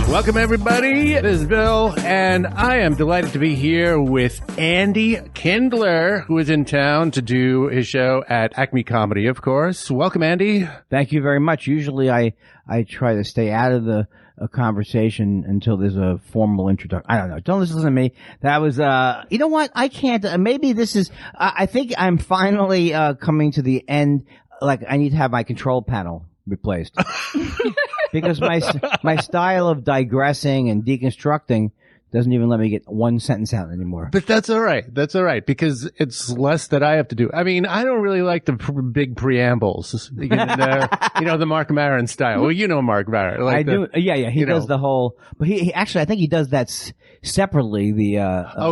Welcome, everybody. This is Bill, and I am delighted to be here with Andy Kindler, who is in town to do his show at Acme Comedy, of course. Welcome, Andy. Thank you very much. Usually I try to stay out of the conversation until there's a formal introduction. I don't know. Don't listen to me. That was, you know what? I can't, maybe this is, I think I'm finally coming to the end. Like, I need to have my control panel replaced. Because my style of digressing and deconstructing doesn't even let me get one sentence out anymore. But that's all right. That's all right, because it's less that I have to do. I mean, I don't really like the big preambles. You know, the Mark Maron style. Well, you know Mark Maron. Like I do. Yeah. He does the whole. But he actually, I think he does that separately. The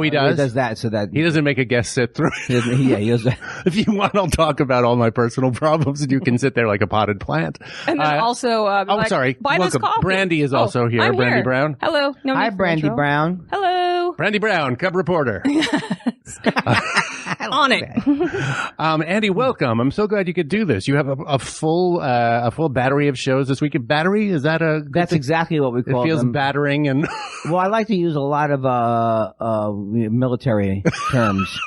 he does. He does that so that he doesn't make a guest sit through. Yeah, he does that. If you want, I'll talk about all my personal problems, and you can sit there like a potted plant. And then also, sorry. Buy Welcome. this coffee. Brandy is also here. I'm Brandy here. Brown. Hello. No Hi, need for Brandy intro. Brown. Hello. Brandy Brown, Cub reporter. On it. Andy, welcome. I'm so glad you could do this. You have a full battery of shows this week. Battery, is that a? That's exactly what we call it. Feels them. battering and. Well, I like to use a lot of military terms.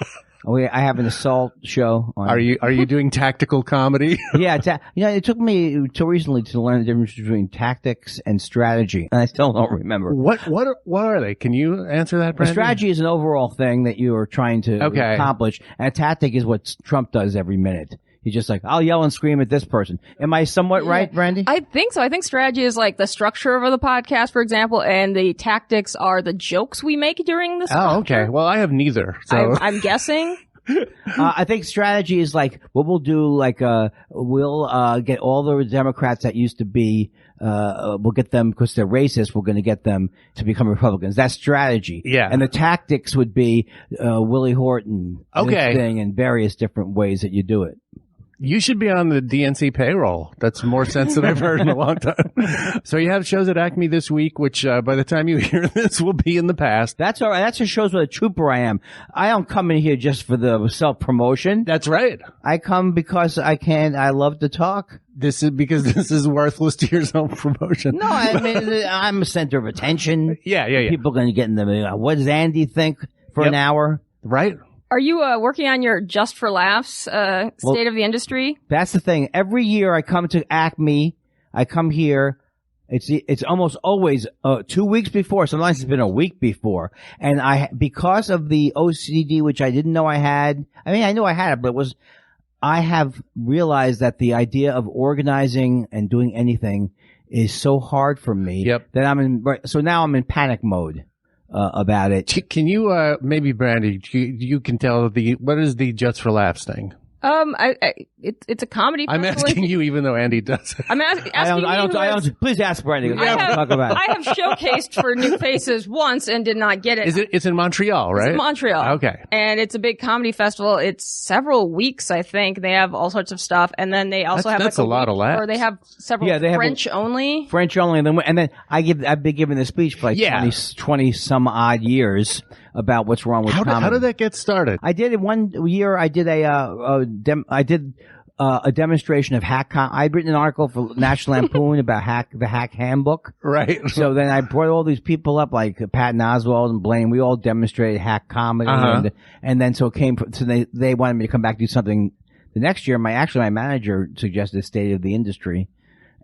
I have an assault show on. Are you doing tactical comedy? Yeah, it took me till recently to learn the difference between tactics and strategy, and I still don't remember. What are they? Can you answer that, Brandon? A strategy is an overall thing that you are trying to accomplish, and a tactic is what Trump does every minute. He's just like, I'll yell and scream at this person. Am I somewhat right, Brandy? I think so. I think strategy is like the structure of the podcast, for example, and the tactics are the jokes we make during the structure. Oh, okay. Well, I have neither. So I'm guessing. I think strategy is like what we'll do. Like, we'll get all the Democrats that used to be. We'll get them because they're racist. We're going to get them to become Republicans. That's strategy. Yeah. And the tactics would be Willie Horton. Okay. This thing and various different ways that you do it. You should be on the DNC payroll. That's more sense than I've heard in a long time. So you have shows at Acme this week, which by the time you hear this will be in the past. That's all right. That just shows what a trooper I am. I don't come in here just for the self-promotion. That's right. I come because I love to talk. This is worthless to your self-promotion. No, I mean, I'm a center of attention. Yeah. People are going to get in the, what does Andy think for an hour? Right. Are you working on your Just for Laughs state of the industry? That's the thing. Every year I come to Acme, I come here. It's almost always 2 weeks before. Sometimes it's been a week before. And because of the OCD, which I didn't know I had. I mean, I knew I had it, but I have realized that the idea of organizing and doing anything is so hard for me. Yep. That so now I'm in panic mode. About it. Can you, maybe Brandy, you can tell what is the Just for Laughs thing? It's a comedy. I'm asking you, even though Andy does it. I'm asking I don't. Please ask Brandy. I have showcased for New Faces once and did not get it. It's in Montreal, right? It's in Montreal. Okay. And it's a big comedy festival. It's several weeks, I think. They have all sorts of stuff, and then they also have that's a lot of laughs. Or they have several French only. French only, and then I've been giving the speech for like 20 some odd years about what's wrong with comedy. How did that get started? I did it one year. I did a demonstration of hack. I'd written an article for National Lampoon about the hack handbook. Right. So then I brought all these people up, like Patton Oswalt and Blaine. We all demonstrated hack comedy, and then so they wanted me to come back and do something the next year. My manager suggested State of the Industry.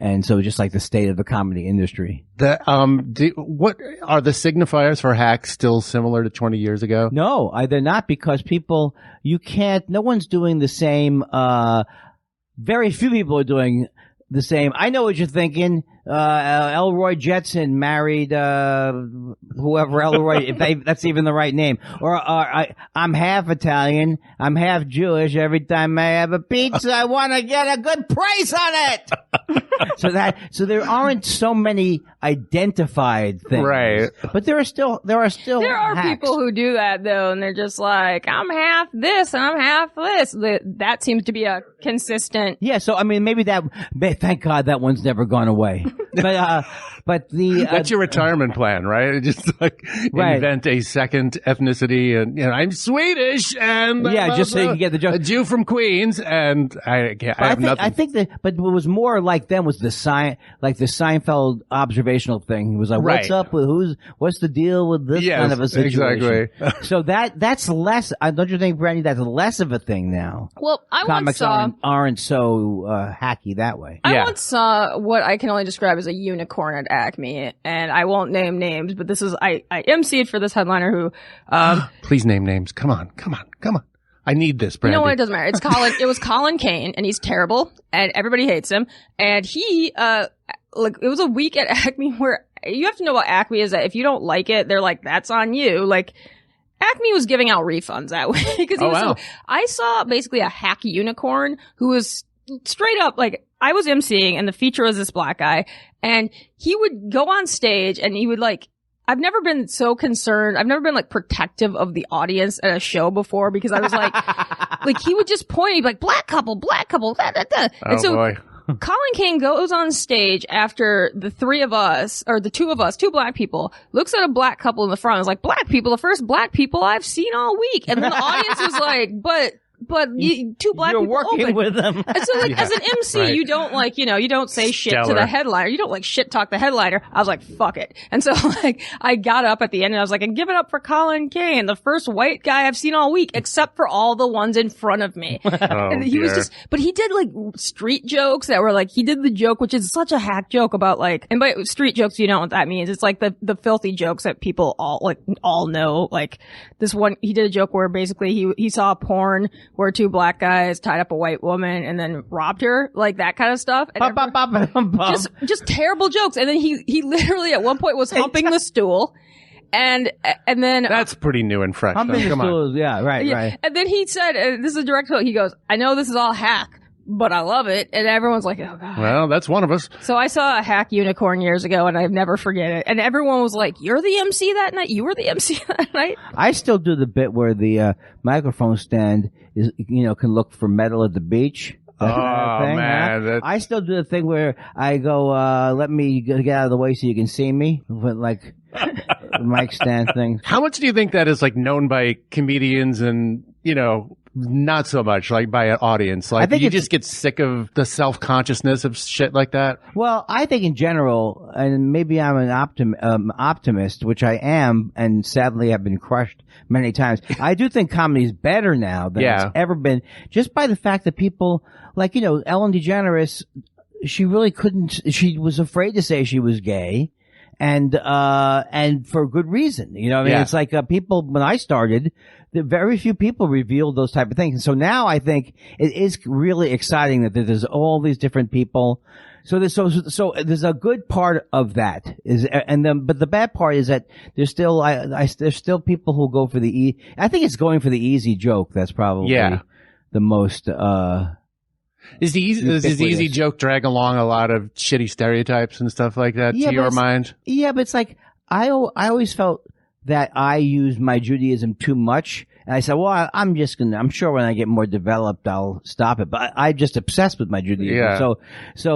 And so just like the state of the comedy industry. What are the signifiers for hacks still similar to 20 years ago? No, they're not, because no one's doing the same, very few people are doing the same. I know what you're thinking. Elroy Jetson married, whoever Elroy, if that's even the right name. Or, I'm half Italian. I'm half Jewish. Every time I have a pizza, I want to get a good price on it. So there aren't so many identified things. Right. But there are hacks. People who do that though, and they're just like, I'm half this and I'm half this. That seems to be a consistent. Yeah. So, I mean, thank God that one's never gone away. but the That's your retirement plan, right? Just like invent a second ethnicity, and I'm Swedish, and just so you can get the joke. A Jew from Queens, and I have nothing. I think that, but what was more like them was the Seinfeld observational thing. It was like, what's up with what's the deal with this kind of a situation? Exactly. So that's less. Don't you think, Brandy? That's less of a thing now. Well, I Comics once saw aren't so hacky that way. I once saw what I can only describe as a unicorn at Acme, and I won't name names, but this is I emceed for this headliner who Please name names. Come on. I need this, Brandy. You know what? It doesn't matter. It's Colin. It was Colin Kane, and he's terrible, and everybody hates him. And he, it was a week at Acme where you have to know what Acme is. That if you don't like it, they're like, "That's on you." Like, Acme was giving out refunds that week because I saw basically a hack unicorn who was straight up like, I was emceeing, and the feature was this black guy, and he would go on stage, and he would like. I've never been so concerned. I've never been like protective of the audience at a show before because I was like, he would just point, he'd be like, black couple, da, da, da. And so boy. Colin King goes on stage after the three of us, or the two of us, two black people, looks at a black couple in the front and is like, black people, the first black people I've seen all week. And then the audience was like, but two black You're people working open. with them. And so as an MC, you don't you don't say shit to the headliner. You don't shit talk the headliner. I was like, fuck it. And so I got up at the end and I was like, and give it up for Colin Kane, the first white guy I've seen all week, except for all the ones in front of me. And he was but he did street jokes that were he did the joke, which is such a hack joke about and by street jokes, you know what that means. It's like the filthy jokes that people all know. Like this one, he did a joke where basically he saw a porn where two black guys tied up a white woman and then robbed her, like that kind of stuff. And just terrible jokes. And then he literally at one point was humping the stool. And then that's pretty new and fresh. Humping the stool, right. And then he said, this is a direct quote. He goes, "I know this is all hack, but I love it." And everyone's like, "Oh God." Well, that's one of us. So I saw a hack unicorn years ago, and I've never forget it. And everyone was like, "You're the MC that night? You were the MC that night?" I still do the bit where the microphone stand is, can look for metal at the beach. Thing, man. Huh? I still do the thing where I go, let me get out of the way so you can see me. With the mic stand thing. How much do you think that is known by comedians and, not so much by an audience? I think you just get sick of the self-consciousness of shit like that? Well, I think in general, and maybe I'm an optimist, which I am, and sadly I've been crushed many times. I do think comedy's better now than it's ever been, just by the fact that people, Ellen DeGeneres, she really she was afraid to say she was gay. And for good reason, it's people, when I started, very few people revealed those type of things. And so now I think it is really exciting that there's all these different people. So there's a good part of that but the bad part is that there's still, there's still people who go for I think it's going for the easy joke. That's probably the most, Does the easy joke drag along a lot of shitty stereotypes and stuff like that to your mind? Yeah, but it's I always felt that I used my Judaism too much. And I said, well, I'm sure when I get more developed, I'll stop it. But I'm just obsessed with my Judaism. Yeah.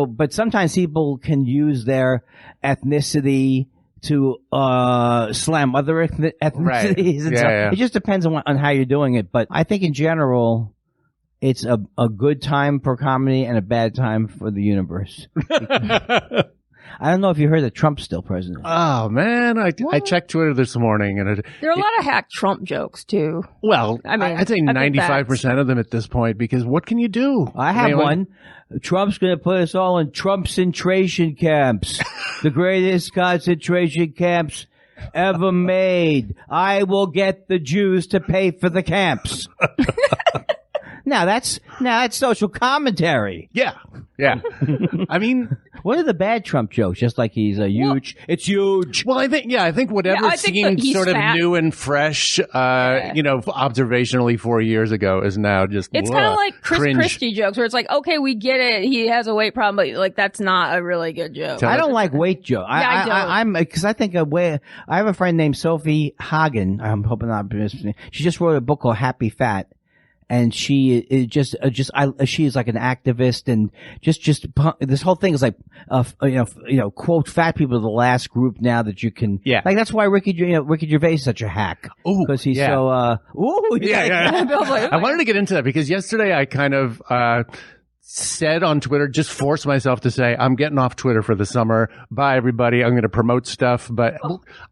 But sometimes people can use their ethnicity to slam other ethnicities. Right. And so it just depends on how you're doing it. But I think in general, it's a good time for comedy and a bad time for the universe. I don't know if you heard that Trump's still president. Oh, man. I checked Twitter this morning. And there are a lot of hack Trump jokes, too. Well, I'd say 95% of them at this point, because what can you do? I have one. Trump's going to put us all in Trumpcentration camps. The greatest concentration camps ever made. I will get the Jews to pay for the camps. Now that's social commentary. Yeah. I mean, what are the bad Trump jokes? Just like he's huge. It's huge. Well, I think whatever seemed sort of new and fresh, observationally 4 years ago is now just. It's kind of like Chris cringe. Christie jokes, where it's like, okay, we get it. He has a weight problem, but that's not a really good joke. I don't like weight jokes. I don't. Because I think I have a friend named Sophie Hagen. I'm hoping not. She just wrote a book called Happy Fat. and she is she is like an activist, and just this whole thing is like, quote, fat people are the last group now that you can, like that's why Ricky Gervais is such a hack, because he's so, I wanted to get into that because yesterday I kind of, said on Twitter, just forced myself to say, I'm getting off Twitter for the summer. Bye, everybody. I'm going to promote stuff. But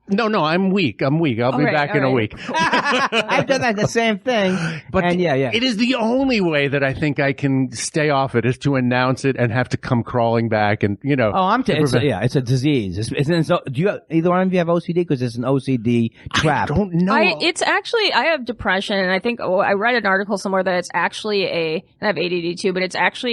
no, I'm weak. I'll be back in a week. I've done that the same thing. But it is the only way that I think I can stay off it is to announce it and have to come crawling back and, it's a disease. Do you, either one of you have OCD? Because it's an OCD trap. I don't know. I have depression, and I think I read an article somewhere that it's actually and I have ADD too, but it's actually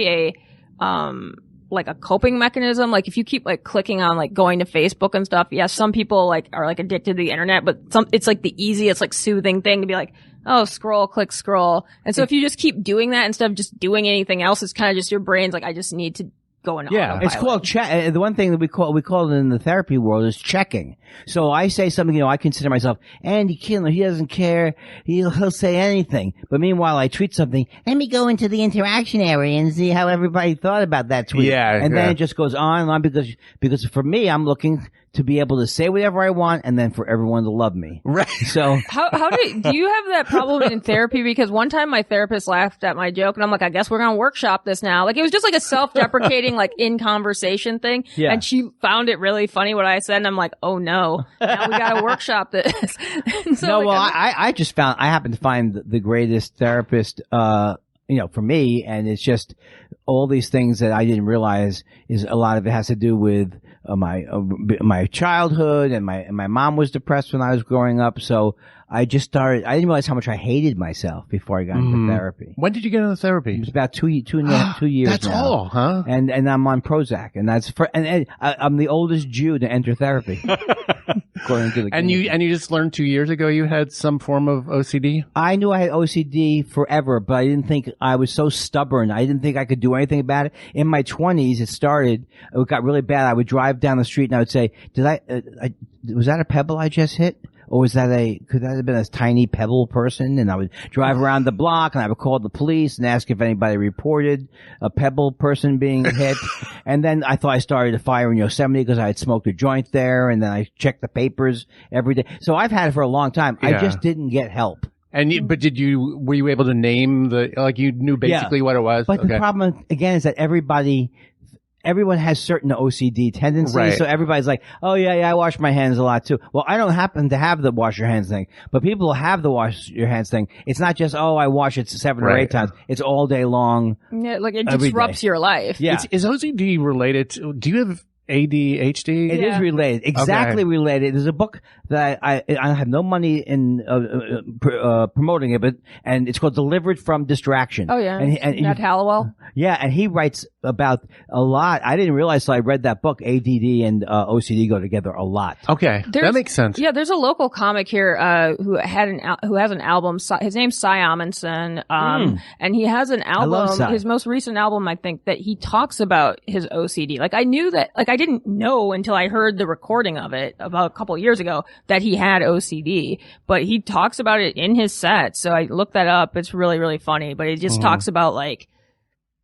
like a coping mechanism. Like if you keep like clicking on like going to Facebook and stuff, some people like are like addicted to the internet, but it's like the easiest like soothing thing to be like, oh, click, scroll. And so if you just keep doing that instead of just doing anything else, it's kind of just your brain's like, I just need to go in autopilot. It's called the one thing that we call it in the therapy world is checking. So I say something, I consider myself Andy Kindler. He doesn't care. He'll say anything. But meanwhile, I tweet something. Let me go into the interaction area and see how everybody thought about that tweet. Then it just goes on and on because for me, I'm looking to be able to say whatever I want and then for everyone to love me. Right. So how do you have that problem in therapy? Because one time my therapist laughed at my joke and I'm like, I guess we're going to workshop this now. Like it was just like a self-deprecating like in conversation thing. Yeah. And she found it really funny what I said and I'm like, oh no, now we got to workshop this. So I just happened to find the greatest therapist, for me, and it's just all these things that I didn't realize is a lot of it has to do with my childhood, and my mom was depressed when I was growing up, so I didn't realize how much I hated myself before I got into therapy. When did you get into therapy? It was about 2 years That's now. all, huh? And I'm on Prozac, and I'm the oldest Jew to enter therapy. According to the and you just learned 2 years ago you had some form of OCD? I knew I had OCD forever, but I didn't think I was so stubborn. I didn't think I could do anything about it. In my 20s, it got really bad. I would drive down the street and I would say, was that a pebble I just hit? Or could that have been a tiny pebble person? And I would drive around the block and I would call the police and ask if anybody reported a pebble person being hit. And then I thought I started a fire in Yosemite because I had smoked a joint there, and then I checked the papers every day. So I've had it for a long time. I just didn't get help. And were you able to name you knew basically what it was? But the problem again is that everyone has certain OCD tendencies, right. So everybody's like, oh yeah, I wash my hands a lot too. Well, I don't happen to have the wash your hands thing, but people who have the wash your hands thing, it's not just, I wash it 7 or 8 times. It's all day long. Yeah, like it disrupts your life. Yeah. Is OCD related to, do you have ADHD? It is related. Exactly related. There's a book that I have no money in promoting it, and it's called Delivered from Distraction. Oh yeah. And Matt Hallowell. Yeah, and he writes about a lot. I didn't realize till I read that book. ADD and OCD go together a lot. Okay, that makes sense. Yeah, there's a local comic here who has an album. His name's Cy Amundsen, and he has an album. I love Cy. His most recent album, I think, that he talks about his OCD. Like I knew that. Like I didn't know until I heard the recording of it about a couple of years ago that he had OCD. But he talks about it in his set. So I looked that up. It's really, really funny. But he just talks about like.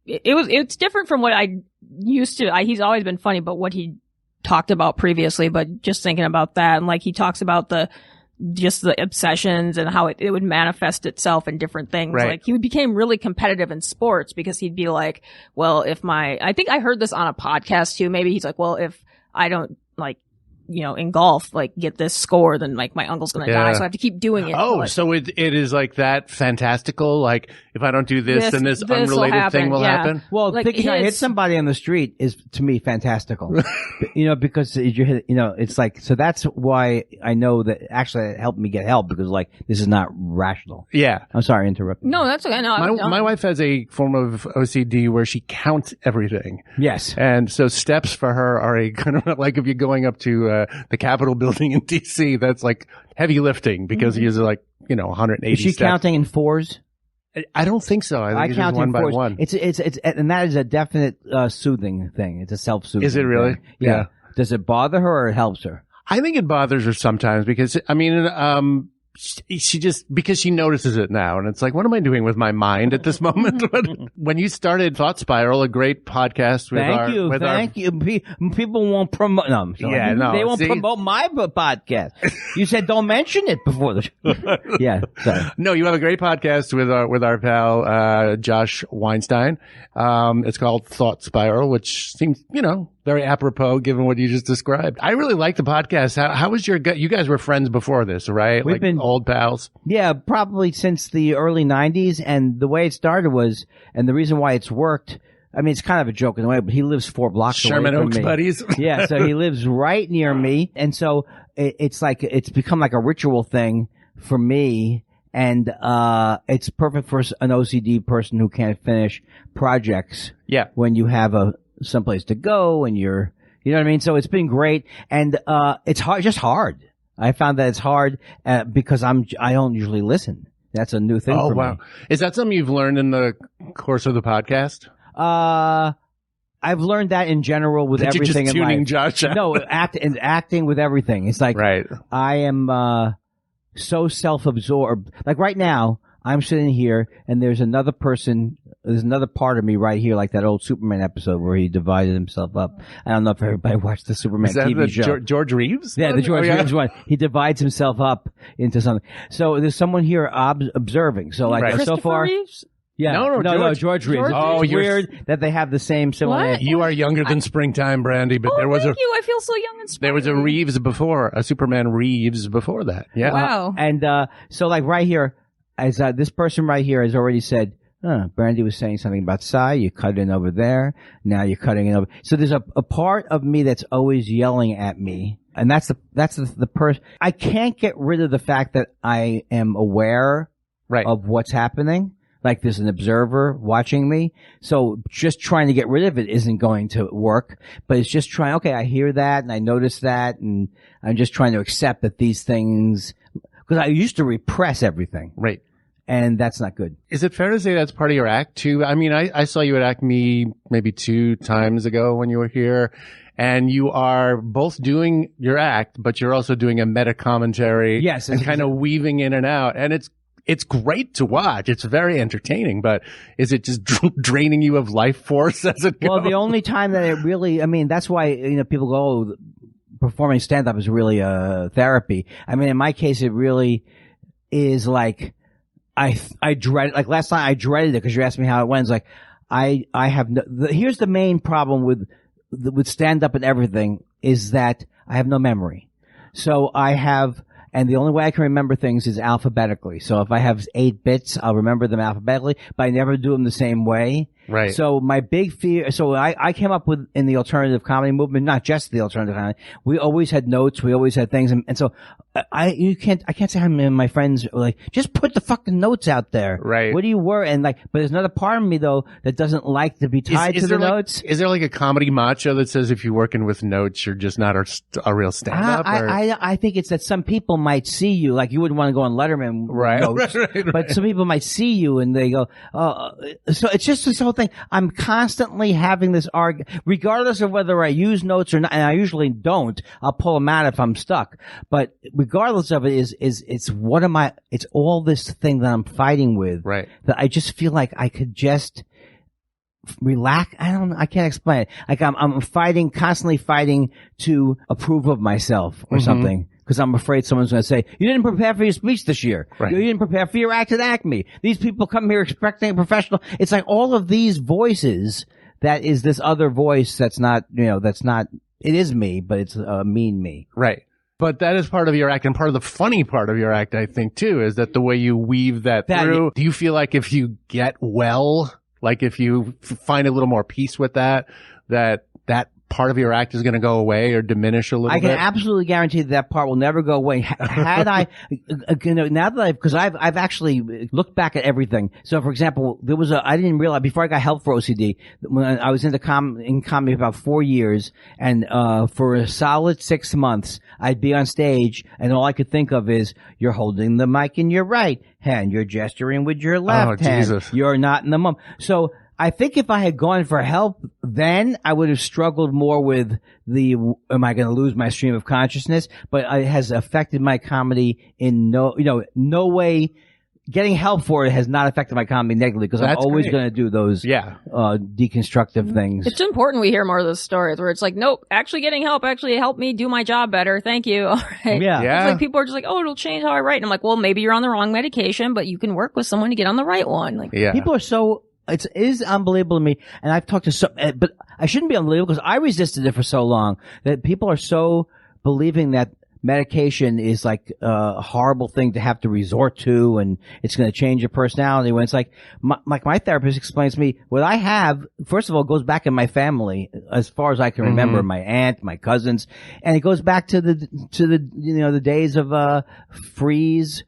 It's different from what I used to. He's always been funny, but what he talked about previously, but just thinking about that, and like he talks about the obsessions and how it would manifest itself in different things. Right. Like he became really competitive in sports because he'd be like, well, I think I heard this on a podcast too. Maybe he's like, well, if I don't in golf, get this score, then my uncle's going to die. So I have to keep doing it. Oh, so it is like that fantastical, like if I don't do this, then this unrelated thing will happen. Well, thinking I hit somebody on the street is to me fantastical, because you hit, it's like, so that's why I know that actually it helped me get help because this is not rational. Yeah. I'm sorry to interrupt. No, that's okay. No, my wife has a form of OCD where she counts everything. Yes. And so steps for her are a kind of like if you're going up to the Capitol building in DC, that's like heavy lifting because he is 180 Is she steps. counting in 4s? I don't think so. I think count it's one in by 4s. one. It's and that is a definite soothing thing. It's a self-soothing. Is it really? Thing. Yeah. Does it bother her or it helps her? I think it bothers her sometimes because she just, because she notices it now, and it's like, what am I doing with my mind at this moment? When you started Thought Spiral, a great podcast with Thank you. People won't promote. No, I'm sorry. Yeah, no, they won't promote my podcast. You said don't mention it before the show. Yeah. Sorry. No, you have a great podcast with our pal Josh Weinstein. It's called Thought Spiral, which seems, very apropos given what you just described. I really like the podcast. How was you guys were friends before this, right? We've been old pals. Yeah, probably since the early 90s. And the way it started was, and the reason why it's worked, I mean, it's kind of a joke in a way, but he lives 4 blocks Sherman away from Oaks me. buddies. Yeah, so he lives right near me. And so it's become like a ritual thing for me. And it's perfect for an OCD person who can't finish projects. Yeah. When you have someplace to go and you know what I mean? So it's been great. And it's hard. I found that it's hard because I don't usually listen. That's a new thing for me. Oh, wow. Is that something you've learned in the course of the podcast? I've learned that in general with everything just in life. Tuning Josh out? No, acting with everything. It's like, right. I am so self-absorbed. Like right now, I'm sitting here and there's another part of me right here, like that old Superman episode where he divided himself up. I don't know if everybody watched the Superman TV show. George Reeves? Yeah, the George Reeves one. He divides himself up into something. So there's someone here observing. So like right. so far. Reeves? Yeah. No, George Reeves. Oh, it's weird that they have the same similarity. You are younger than springtime, Brandy, but there was thank you. I feel so young and spring. There was a Superman Reeves before that. Yeah. Wow. And so like right here, as this person right here has already said, Brandy was saying something about Psy, you cut in over there, now you're cutting in over. So there's a part of me that's always yelling at me. And that's the person. I can't get rid of the fact that I am aware of what's happening. Like there's an observer watching me. So just trying to get rid of it isn't going to work. But it's just trying, okay, I hear that and I notice that and I'm just trying to accept that these things, because I used to repress everything. Right. And that's not good. Is it fair to say that's part of your act too? I mean, I saw you at Acme maybe 2 times ago when you were here. And you are both doing your act, but you're also doing a meta commentary. Yes. And kind of weaving in and out. And it's great to watch. It's very entertaining, but is it just draining you of life force as it goes? Well, the only time that it really, I mean, that's why, people go, performing stand-up is really therapy. I mean, in my case, it really is like, I dread, like last night I dreaded it because you asked me how it went. It's like, I have here's the main problem with stand-up and everything is that I have no memory. So and the only way I can remember things is alphabetically. So if I have 8 bits, I'll remember them alphabetically, but I never do them the same way. Right. So my big fear, so I came up with, in the alternative comedy movement, not just the alternative comedy, we always had notes, we always had things, and so I can't say I'm my friends are like, just put the fucking notes out there. Right. What do you worry? And like, but there's another part of me though that doesn't like to be tied to the notes. Is there like a comedy macho that says if you're working with notes, you're just not a real stand-up? I think it's that some people might see you, like you wouldn't want to go on Letterman notes, right. But some people might see you and they go, oh, so it's just this whole thing. I'm constantly having this argument, regardless of whether I use notes or not, and I usually don't. I'll pull them out if I'm stuck. But regardless of it, it's all this thing that I'm fighting with. Right. That I just feel like I could just relax. I can't explain it. Like I'm constantly fighting to approve of myself or something. Because I'm afraid someone's going to say, you didn't prepare for your speech this year. Right. You didn't prepare for your act at Acme. These people come here expecting a professional. It's like all of these voices, that is this other voice that's not, it is me, but it's a mean me. Right. But that is part of your act, and part of the funny part of your act, I think, too, is that the way you weave that through. Do you feel like if you get well, like if you find a little more peace with that part of your act is going to go away or diminish a little bit? I can absolutely guarantee that part will never go away. Had I, now that because I've actually looked back at everything. So for example, I didn't realize before I got help for OCD, when I was in comedy about 4 years, and for a solid 6 months, I'd be on stage and all I could think of is, you're holding the mic in your right hand, you're gesturing with your left hand, Jesus. you're not in the moment. So I think if I had gone for help then, I would have struggled more with am I going to lose my stream of consciousness? But it has affected my comedy in no way. Getting help for it has not affected my comedy negatively because I'm always going to do those deconstructive things. It's important we hear more of those stories where it's like, nope, actually getting help actually helped me do my job better. Thank you. All right. Yeah. It's like people are just like, oh, it'll change how I write. And I'm like, well, maybe you're on the wrong medication, but you can work with someone to get on the right one. Like, people are so... It is unbelievable to me, and I've talked to some, but I shouldn't be unbelievable because I resisted it for so long that people are so believing that medication is like a horrible thing to have to resort to and it's going to change your personality when it's like my therapist explains to me what I have, first of all, goes back in my family as far as I can remember, my aunt, my cousins, and it goes back to the days of freeze,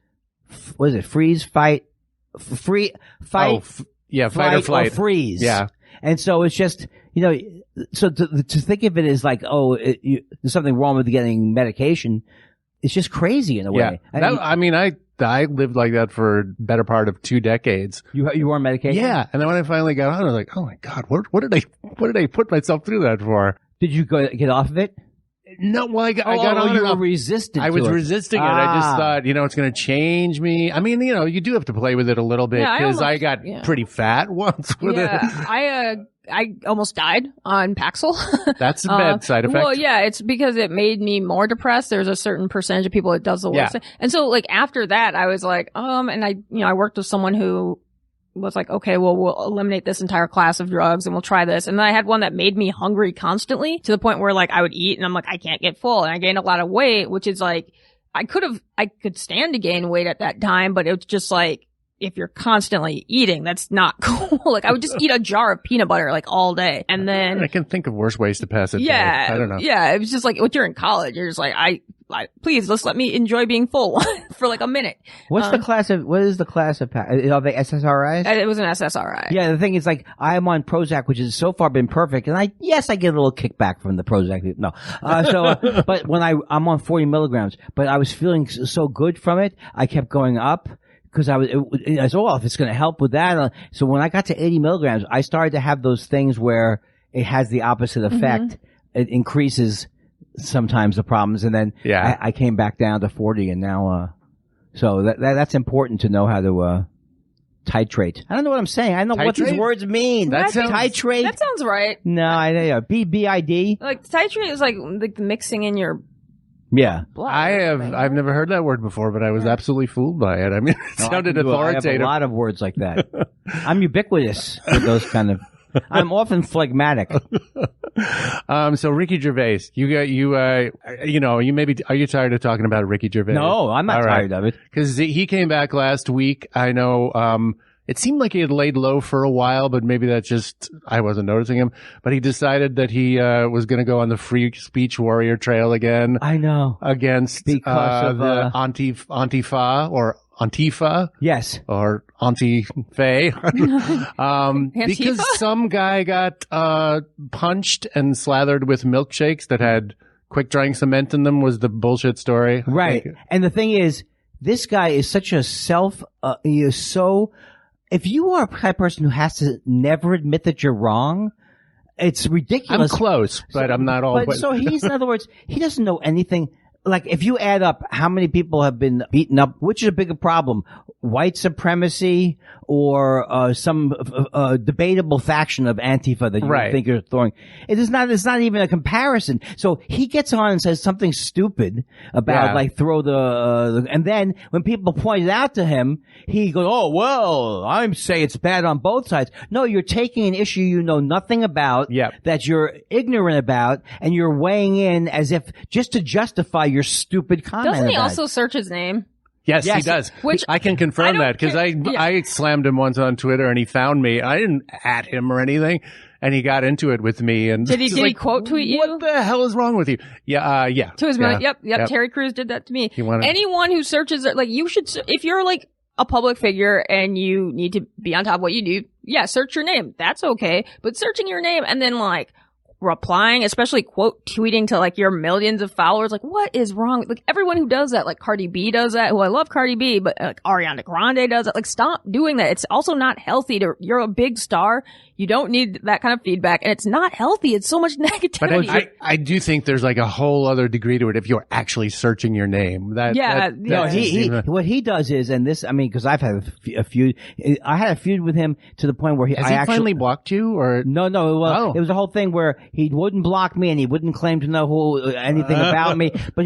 fight or flight or freeze. Yeah. And so it's just, so to think of it as like, there's something wrong with getting medication, it's just crazy in a way. I lived like that for the better part of 2 decades. You were on medication? Yeah. And then when I finally got on, I was like, oh my God, what did I put myself through that for? Did you get off of it? No, well, I got on. You were resistant. I was resisting it. I just thought, it's going to change me. I mean, you do have to play with it a little bit because I got pretty fat once with it. I almost died on Paxil. That's a bad side effect. Well, yeah, it's because it made me more depressed. There's a certain percentage of people it does the worst. And so, like, after that, I was like, and I worked with someone who was like, okay, well, we'll eliminate this entire class of drugs and we'll try this. And then I had one that made me hungry constantly to the point where like I would eat and I'm like, I can't get full. And I gained a lot of weight, which is like, I could stand to gain weight at that time, but it was just like, if you're constantly eating, that's not cool. Like I would just eat a jar of peanut butter like all day. And then I can think of worse ways to pass it. Yeah. I don't know. Yeah. It was just like when you're in college, you're just like, please, just let me enjoy being full for like a minute. What is the class of, are they SSRIs? It was an SSRI. Yeah, the thing is like, I'm on Prozac, which has so far been perfect. And I get a little kickback from the Prozac. No. But when I'm on 40 milligrams, but I was feeling so good from it, I kept going up. Because I was, if it's going to help with that. So when I got to 80 milligrams, I started to have those things where it has the opposite effect. Mm-hmm. It increases sometimes the problems. And then I came back down to 40 and now, so that's important to know how to, titrate. I don't know what I'm saying. I don't know what these words mean. Titrate. That sounds right. No, I know. BID. Like titrate is like mixing in your blood. I've never heard that word before, but I was absolutely fooled by it. I mean, it sounded authoritative. I have a lot of words like that. I'm ubiquitous with those kind of. I'm often phlegmatic. So Ricky Gervais, are you tired of talking about Ricky Gervais? No, I'm not tired of it. Because he came back last week. I know, it seemed like he had laid low for a while, but maybe that's just, I wasn't noticing him. But he decided that he, was going to go on the free speech warrior trail again. I know. Against, because of the Antifa or Antifa. Yes. Or Anti-Fae. Because some guy got, punched and slathered with milkshakes that had quick drying cement in them was the bullshit story. Right. And the thing is, this guy is such a he is so, if you are a type of person who has to never admit that you're wrong, it's ridiculous. I'm close, but I'm not all. But so he's, in other words, he doesn't know anything. Like, if you add up how many people have been beaten up, which is a bigger problem? White supremacy or some debatable faction of Antifa that you think you're throwing. It's not even a comparison. So he gets on and says something stupid about and then when people point it out to him, he goes, oh, well, I'm saying it's bad on both sides. No, you're taking an issue you know nothing about, that you're ignorant about, and you're weighing in as if just to justify your stupid comment. Doesn't he also search his name? Yes, he does. Which I can confirm that because I slammed him once on Twitter and he found me. I didn't at him or anything, and he got into it with me. And did he quote tweet you? What the hell is wrong with you? Yeah. To his yep. Terry Crews did that to me. Anyone who searches it, like, you should, if you're like a public figure and you need to be on top of what you do, search your name. That's okay. But searching your name and then like replying, especially quote tweeting to like your millions of followers. Like, what is wrong? Like, everyone who does that, like Cardi B does that, who I love Cardi B, but like Ariana Grande does it. Like, stop doing that. It's also not healthy you're a big star. You don't need that kind of feedback, and it's not healthy. It's so much negativity. But I do think there's like a whole other degree to it if you're actually searching your name. What he does is, and this, I mean, because I've had a feud. I had a feud with him to the point where Has he finally blocked you, or no? Well, it was a whole thing where he wouldn't block me and he wouldn't claim to know anything about me. But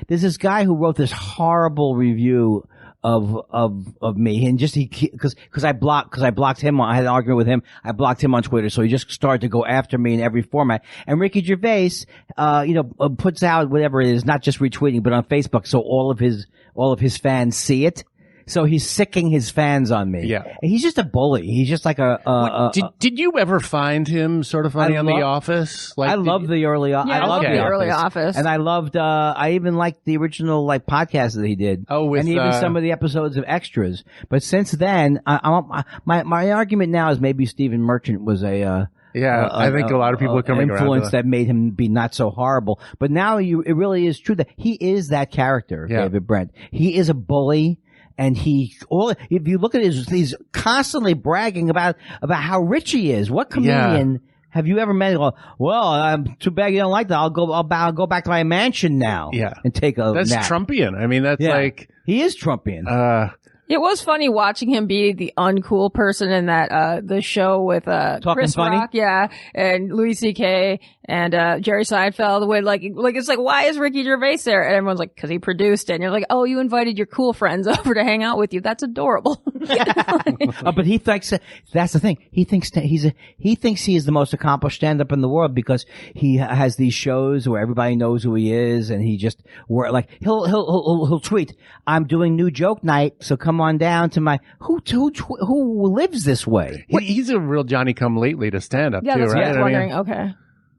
there's this guy who wrote this horrible review of me, and just because I blocked him. I had an argument with him. I blocked him on Twitter, so he just started to go after me in every format. And Ricky Gervais, puts out whatever it is, not just retweeting, but on Facebook, so all of his fans see it. So he's sicking his fans on me. Yeah. And he's just a bully. He's just like did you ever find him sort of funny on The Office? Like, I love the early Office. And I loved, I even liked the original like podcast that he did. Oh, and even some of the episodes of Extras. But since then, my argument now is maybe Stephen Merchant was I think a lot of people are coming around influence that made him be not so horrible. But now it really is true that he is that character, David Brent. He is a bully. And if you look at he's constantly bragging about how rich he is. What comedian have you ever met? Well, I'm too bad you don't like that. I'll go back to my mansion now. Yeah. And take a That's nap. Trumpian. I mean, that's like. He is Trumpian. It was funny watching him be the uncool person in that, the show with, Chris Rock, and Louis C.K. and, Jerry Seinfeld with like, it's like, why is Ricky Gervais there? And everyone's like, cause he produced it. And you're like, oh, you invited your cool friends over to hang out with you. That's adorable. But he thinks, that's the thing. He thinks he is the most accomplished stand-up in the world because he has these shows where everybody knows who he is, and he just, he'll tweet, I'm doing new joke night, so come on down to my who lives this way. He's a real Johnny-come-lately to stand up too, that's right? what I was wondering. Okay.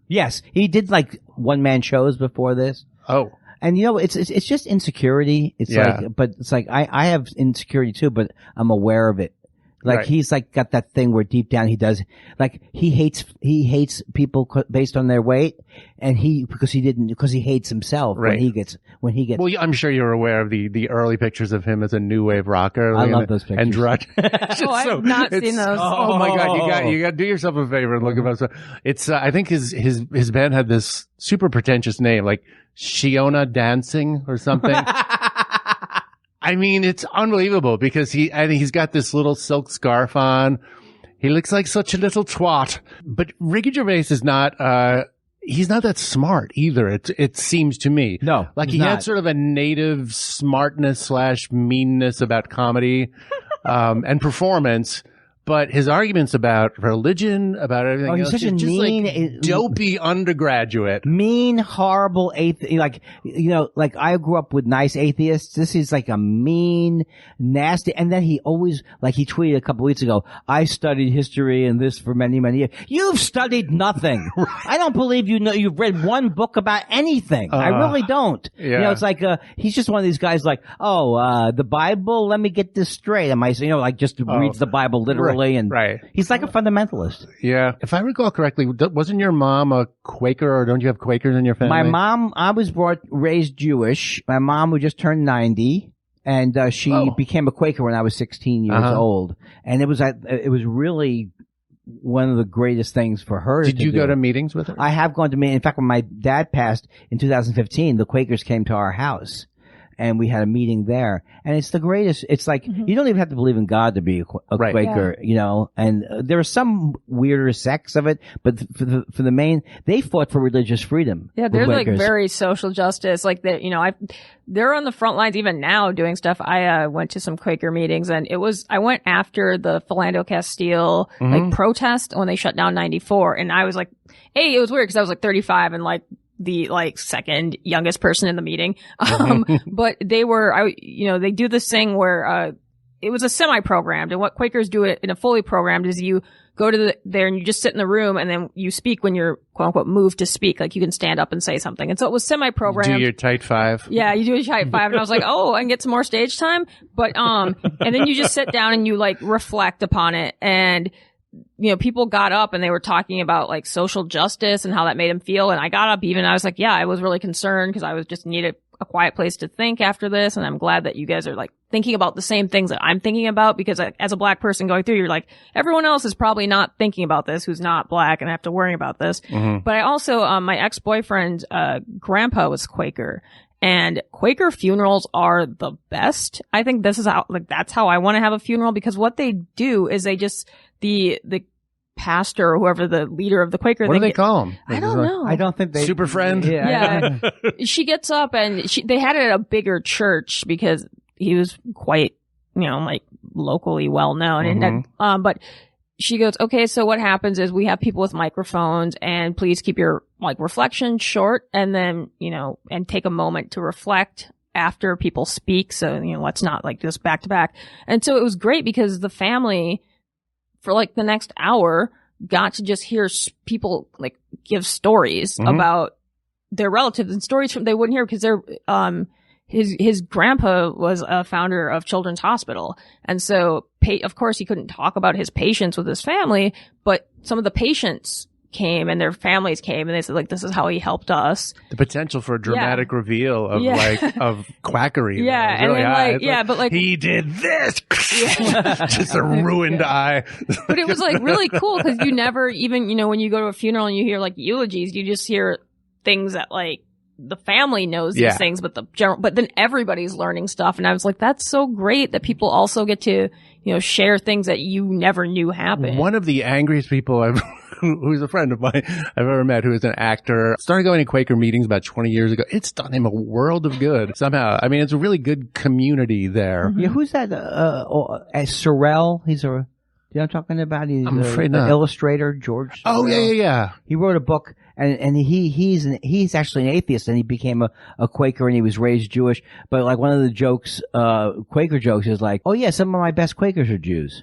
Yes, he did like one-man shows before this. Oh. And it's just insecurity. It's like I have insecurity too, but I'm aware of it. Like he's like got that thing where deep down he does, like he hates people based on their weight, and because he hates himself when he gets. Well, I'm sure you're aware of the early pictures of him as a new wave rocker. I love those pictures. And drudge. I've not seen those. Oh my God, you got to do yourself a favor and look him up. It's I think his band had this super pretentious name like Shiona Dancing or something. I mean, it's unbelievable because he's got this little silk scarf on. He looks like such a little twat. But Ricky Gervais is not, he's not that smart either. It seems to me. No. Like he had sort of a native smartness / meanness about comedy, and performance. But his arguments about religion, about everything else, he's such a just mean, like dopey undergraduate. Mean, horrible atheist. Like I grew up with nice atheists. This is like a mean, nasty. And then he always, like he tweeted a couple weeks ago, I studied history and this for many, many years. You've studied nothing. I don't believe you've read one book about anything. I really don't. Yeah. It's like, he's just one of these guys like, the Bible, let me get this straight. Am I, just reads the Bible literally. And he's like a fundamentalist. Yeah. If I recall correctly, wasn't your mom a Quaker, or don't you have Quakers in your family? My mom, I was raised Jewish. My mom, who just turned 90, and she became a Quaker when I was 16 years old. And it was really one of the greatest things for her. Did you go to meetings with her? I have gone to meetings. In fact, when my dad passed in 2015, the Quakers came to our house. And we had a meeting there, and it's the greatest. It's like you don't even have to believe in God to be a Quaker, And there are some weirder sects of it, but for the main, they fought for religious freedom. Yeah, they're like very social justice. Like they're on the front lines even now doing stuff. I went to some Quaker meetings, and I went after the Philando Castile like protest when they shut down 94, and I was like, hey, it was weird because I was like 35 and like the second youngest person in the meeting. But they they do this thing where, it was a semi-programmed, and what Quakers do it in a fully programmed is you go to there and you just sit in the room, and then you speak when you're quote unquote moved to speak. Like you can stand up and say something. And so it was semi-programmed. Do your tight five. Yeah, you do a tight five. And I was like, I can get some more stage time. But, and then you just sit down and you like reflect upon it. And people got up and they were talking about like social justice and how that made them feel. And I got up I was like, yeah, I was really concerned because I was just needed a quiet place to think after this. And I'm glad that you guys are like thinking about the same things that I'm thinking about, because as a Black person going through, you're like, everyone else is probably not thinking about this who's not Black and I have to worry about this. Mm-hmm. But I also, my ex-boyfriend's, grandpa was Quaker. And Quaker funerals are the best. I think this is how, like, that's how I want to have a funeral, because what they do is they just, the pastor or whoever the leader of the Quaker. What do they call him? I don't know. I don't think they. Super friend? Yeah. She gets up and they had it at a bigger church because he was quite, like locally well known. Mm-hmm. And, but she goes, okay, so what happens is we have people with microphones, and please keep your like reflection short, and then, and take a moment to reflect after people speak. So, let's not like just back to back. And so it was great because the family for like the next hour got to just hear people like give stories mm-hmm. about their relatives, and stories they wouldn't hear because they're, his grandpa was a founder of Children's Hospital. And so, of course, he couldn't talk about his patients with his family, but some of the patients came and their families came and they said, like, this is how he helped us. The potential for a dramatic reveal of of quackery. Yeah. And really then like, but like, he did this. Just a ruined eye. But it was like really cool because you never even, when you go to a funeral and you hear like eulogies, you just hear things that like, the family knows these things, but but then everybody's learning stuff. And I was like, that's so great that people also get to, share things that you never knew happened. One of the angriest people who's a friend of mine I've ever met, who is an actor, started going to Quaker Meetings about 20 years ago. It's done him a world of good somehow. I mean, it's a really good community there. Yeah, who's that? Sorrell. You know what I'm talking about? He's I'm afraid not. Illustrator, George Sorrell. Oh, yeah. He wrote a book, and he's actually an atheist, and he became a Quaker, and he was raised Jewish. But like one of the jokes, Quaker jokes, is like, oh yeah, some of my best Quakers are Jews.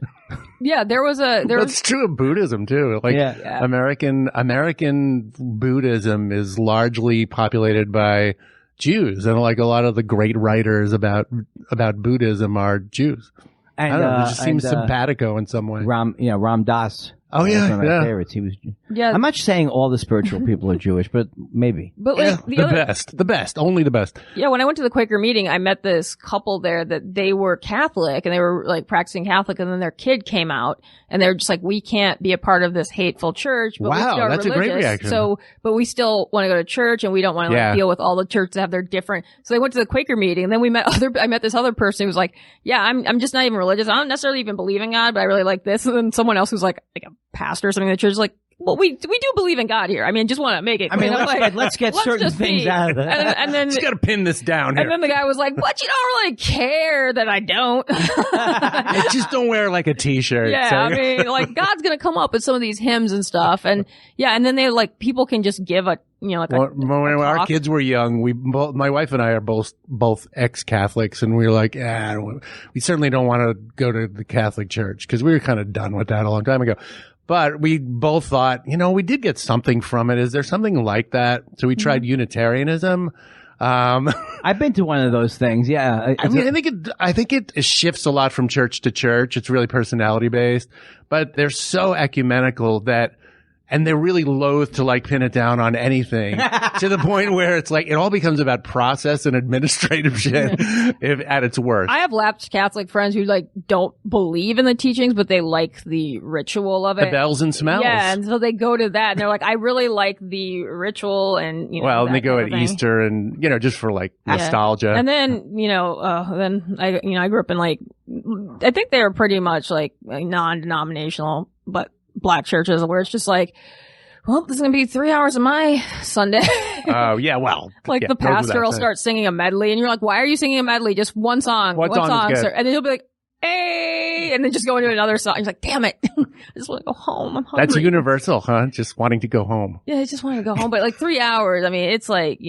Yeah, That's true of Buddhism too. Like American Buddhism is largely populated by Jews, and like a lot of the great writers about Buddhism are Jews. And, I don't know, it just seems simpatico in some way. Ram Dass. Oh, yeah. One of my favorites. He was. Yeah. I'm not saying all the spiritual people are Jewish, but maybe. But like the best, only the best. Yeah. When I went to the Quaker meeting, I met this couple there that they were Catholic and they were like practicing Catholic, and then their kid came out and they were just like, we can't be a part of this hateful church, but we still are that's religious. A great reaction. So, but we still want to go to church and we don't want to like, deal with all the churches that have their different. So they went to the Quaker meeting, and then I met this other person who was like, yeah, I'm just not even religious. I don't necessarily even believe in God, but I really like this. And then someone else who's like a pastor or something in the church is like, well, we do believe in God here. I mean, just want to make it clear. I mean, let's get certain things out of that. And then just got to pin this down here. And then the guy was like, "But you don't really care that I don't." Just don't wear like a t-shirt. Yeah, so. I mean, like God's gonna come up with some of these hymns and stuff, and and then they like people can just give a when our kids were young, my wife and I are both ex-Catholics, and we were like, we certainly don't want to go to the Catholic Church because we were kind of done with that a long time ago. But we both thought, we did get something from it. Is there something like that? So we tried Unitarianism. I've been to one of those things. Yeah. I think it shifts a lot from church to church. It's really personality based, but they're so ecumenical and they're really loath to like pin it down on anything to the point where it's like it all becomes about process and administrative shit at its worst. I have lapsed Catholic friends who like don't believe in the teachings, but they like the ritual of it. The bells and smells. Yeah, and so they go to that and they're like, I really like the ritual and and they go at Easter and just for like nostalgia. And then then I grew up in like I think they were pretty much like non-denominational, but Black churches where it's just like, well, this is going to be 3 hours of my Sunday. Oh, yeah, well. Like the pastor will start singing a medley and you're like, why are you singing a medley? Just one song. What song is good? And then he'll be like, hey, and then just go into another song. He's like, damn it. I just want to go home. I'm hungry. That's universal, huh? Just wanting to go home. Yeah, I just want to go home. But like 3 hours, I mean, it's like,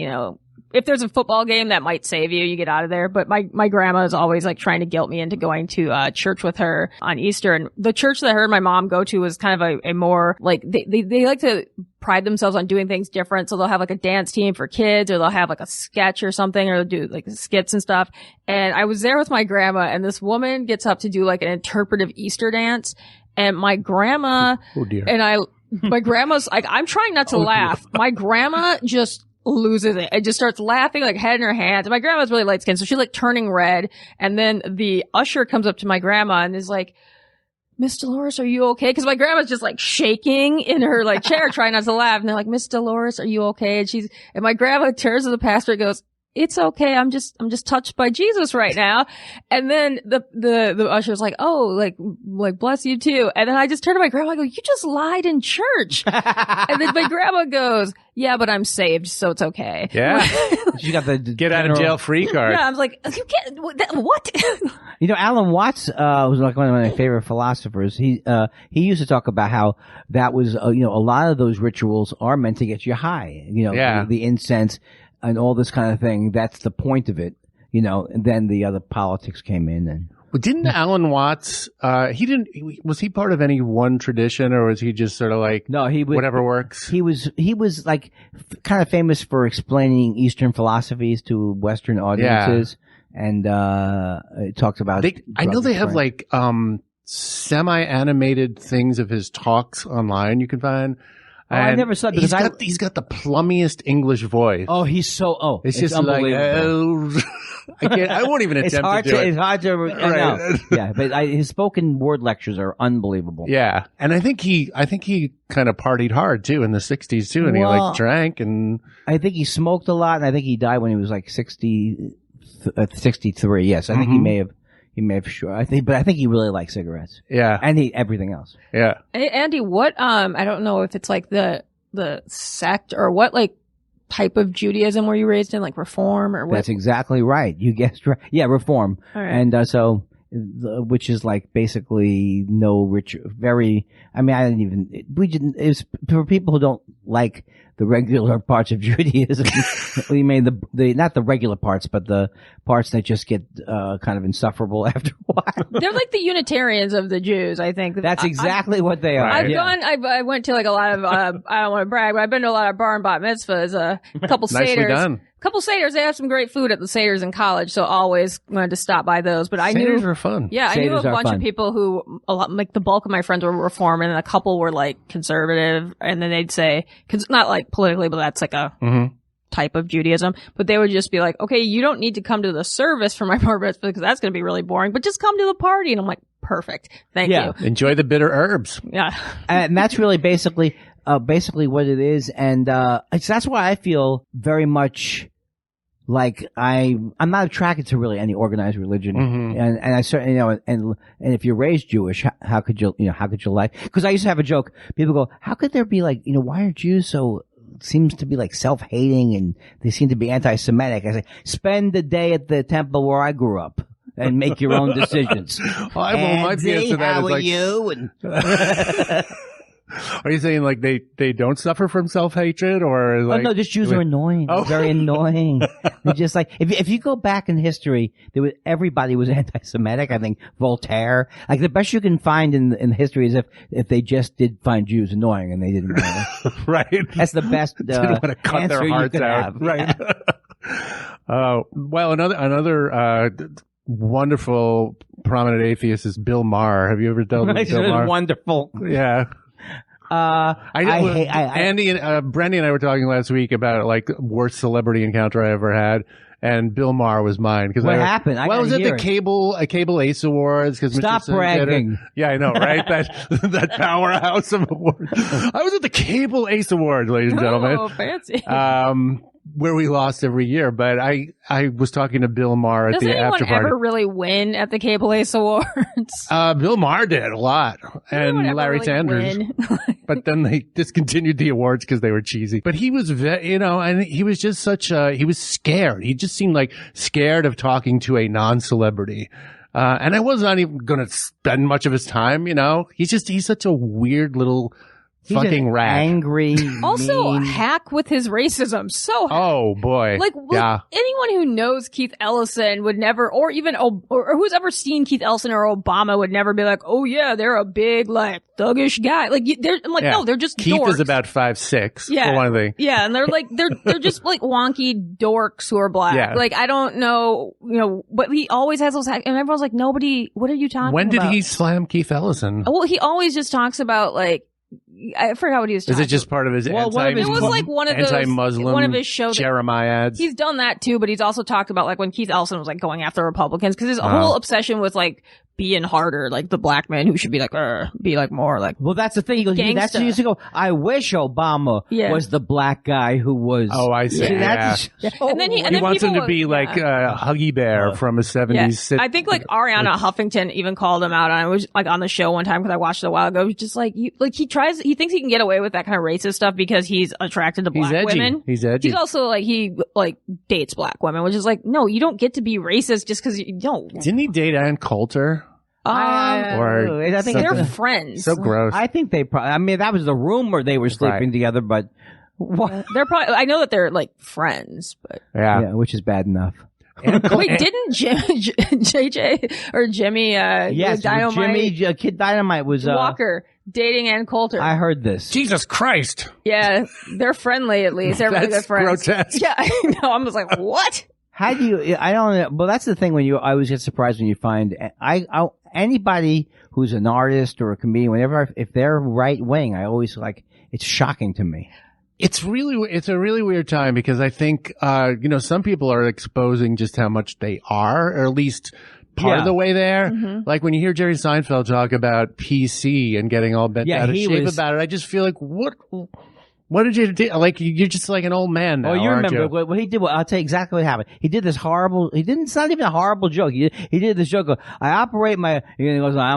if there's a football game that might save you, you get out of there. But my grandma is always like trying to guilt me into going to church with her on Easter. And the church that I heard my mom go to was kind of a more like they like to pride themselves on doing things different. So they'll have like a dance team for kids, or they'll have like a sketch or something, or they'll do like skits and stuff. And I was there with my grandma, and this woman gets up to do like an interpretive Easter dance. and my grandma my grandma's like, I'm trying not to laugh. My grandma just loses it. It just starts laughing, like head in her hands. And my grandma's really light skinned, so she's like turning red. And then the usher comes up to my grandma and is like, Miss Dolores, are you okay? Because my grandma's just like shaking in her like chair, trying not to laugh. And they're like, Miss Dolores, are you okay? And my grandma turns to the pastor and goes, it's okay. I'm just touched by Jesus right now. And then the usher's like, oh, like bless you too. And then I just turn to my grandma and go, you just lied in church. And then my grandma goes, yeah, but I'm saved, so it's okay. Yeah. She got the get out of jail free card. Yeah, I was like, you can't, what? You know, Alan Watts, was like one of my favorite philosophers. He used to talk about how that was, a lot of those rituals are meant to get you high. The incense and all this kind of thing. That's the point of it, and then the other politics came in. And well, didn't Alan Watts, was he part of any one tradition, or was he just sort of like, no, whatever works? He was like kind of famous for explaining Eastern philosophies to Western audiences. Yeah. And, it talks about, I know they have like, semi-animated things of his talks online you can find. I never saw it because he's got the plummiest English voice. Oh, it's just unbelievable. Like, I won't even attempt to do it. It's hard to, right. Yeah, but his spoken word lectures are unbelievable. Yeah. And I think he kind of partied hard too in the 60s too, and he like drank, and I think he smoked a lot, and I think he died when he was like 63. Yes. I think he may have sure. I think he really likes cigarettes. Yeah. And everything else. Yeah. Hey, Andy, what, I don't know if it's like the sect or what, like, type of Judaism were you raised in, like Reform or what? That's exactly right. You guessed right. Yeah, Reform. All right. And, which is like basically no ritual, it was for people who don't like the regular parts of Judaism. We made the not the regular parts, but the parts that just get kind of insufferable after a while. They're like the Unitarians of the Jews, I think. That's exactly what they are. I went to like a lot of I don't want to brag, but I've been to a lot of bar and bat mitzvahs, a couple Nicely seders. Done. Couple seders, they have some great food at the seders in college, so always wanted to stop by those. But seders are fun. Yeah, I knew a bunch of people who, like the bulk of my friends were Reform, and a couple were like conservative, and then they'd say, cause not like politically, but that's like a type of Judaism. But they would just be like, okay, you don't need to come to the service for my bar mitzvah because that's going to be really boring, but just come to the party. And I'm like, perfect. Thank you. Enjoy the bitter herbs. Yeah. And that's really basically what it is. And, that's why I feel very much like I'm not attracted to really any organized religion. And I certainly, and if you're raised Jewish, how could you like, cause I used to have a joke. People go, how could there be like, why are Jews so, seems to be like self-hating and they seem to be anti-Semitic? I say, spend the day at the temple where I grew up and make your own decisions. My answer to that how is like, are you? And are you saying like they don't suffer from self-hatred, or like? Oh no, just Jews are annoying. Oh. Very annoying. They're just like, if you go back in history, everybody was anti-Semitic. I think Voltaire, like the best you can find in history is if they just did find Jews annoying and they didn't know. Right. That's the best didn't want to cut their hearts out. Have. Right. Well, another wonderful prominent atheist is Bill Maher. Have you ever dealt with Bill Maher? Wonderful. Yeah. Andy and Brandy and I were talking last week about like worst celebrity encounter I ever had, and Bill Maher was mine. What happened? I was at the Cable Ace Awards. Stop bragging. Yeah, I know, right? that powerhouse of awards. I was at the Cable Ace Awards, ladies and gentlemen. Oh, fancy. Where we lost every year, but I was talking to Bill Maher at the after party. Does anyone ever really win at the Cable Ace Awards? Bill Maher did a lot, and Larry Sanders. But then they discontinued the awards because they were cheesy. But he was, and he was just he was scared. He just seemed like scared of talking to a non-celebrity. And I was not even going to spend much of his time, He's such a weird little fucking rat. Angry, also mean. hack with his racism. So oh boy, like yeah. Anyone who knows Keith Ellison would never, or even or who's ever seen Keith Ellison or Obama would never be like, oh yeah, they're a big like thuggish guy. Like I'm like, no, they're just Keith dorks. is about 5'6". For one thing. Yeah, and they're like they're just like wonky dorks who are black. Yeah. Like I don't know, but he always has those, and everyone's like, nobody. What are you talking about? When did he slam Keith Ellison? Well, he always just talks about like. I forgot what he was talking about. Is it just part of his it was like one of those anti-Muslim one of his shows Jeremiah ads? He's done that too, but he's also talked about like when Keith Ellison was like going after Republicans because his whole obsession with like being harder, like the black man who should be like more like. Well, that's the thing. He goes, that's what he used to go. I wish Obama was the black guy who was. Oh, I see. Yeah. And then he wants him to be like Huggy Bear from a 70s sitcom. I think like Ariana Huffington even called him out on it. Was like on the show one time because I watched it a while ago. It was just like he thinks he can get away with that kind of racist stuff because he's attracted to black women. He's edgy. He's also like he dates black women, which is like no, you don't get to be racist just because you don't. Didn't he date Ann Coulter? I think they're friends. So gross. I think they probably. I mean, that was the rumor they were sleeping together, but they're probably. I know that they're like friends, but yeah, which is bad enough. Wait, didn't JJ or Jimmy? Yes, Dynamite, Kid Dynamite was Walker dating Ann Coulter. I heard this. Jesus Christ! Yeah, they're friendly at least. They're really good friends. Grotesque. Yeah, I know. I'm just like, what? How do you? I don't know. Well, that's the thing I always get surprised when you find anybody who's an artist or a comedian. If they're right wing, I always it's shocking to me. It's a really weird time because I think, some people are exposing just how much they are, or at least part of the way there. Mm-hmm. Like when you hear Jerry Seinfeld talk about PC and getting all bent out of shape about it, I just feel like, what did you do? Like, you're just like an old man now. Oh, you remember what he did? I'll tell you exactly what happened. He did this horrible, it's not even a horrible joke. He did this joke. I'm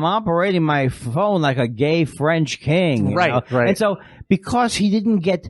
operating my phone like a gay French king. Right. And so, because he didn't get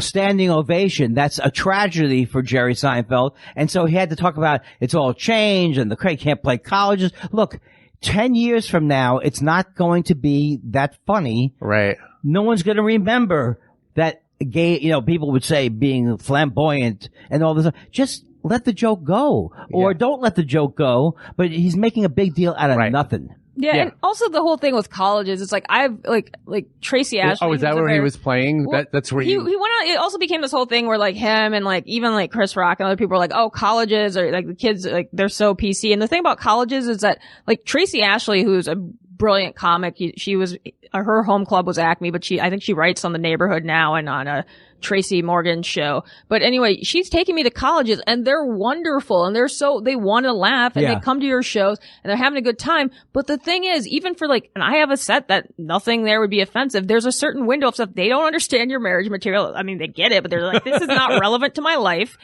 standing ovation, that's a tragedy for Jerry Seinfeld. And so he had to talk about it's all changed and the can't play colleges. Look, 10 years from now, it's not going to be that funny. Right. No one's going to remember that gay, people would say being flamboyant and all this. Just let the joke go or don't let the joke go. But he's making a big deal out of nothing. Yeah, and also the whole thing with colleges, it's like I've like Tracy Ashley. Oh, is that where he was playing? That's where he went on. It also became this whole thing where like him and like even like Chris Rock and other people were like, oh, colleges or like the kids like they're so PC. And the thing about colleges is that like Tracy Ashley, who's a brilliant comic, she was her home club was Acme, but I think she writes on The Neighborhood now and on a Tracy Morgan show. But anyway, she's taking me to colleges and they're wonderful and they want to laugh and they come to your shows and they're having a good time. But the thing is, even for like, and I have a set that nothing there would be offensive. There's a certain window of stuff. They don't understand your marriage material. I mean, they get it, but they're like, this is not relevant to my life.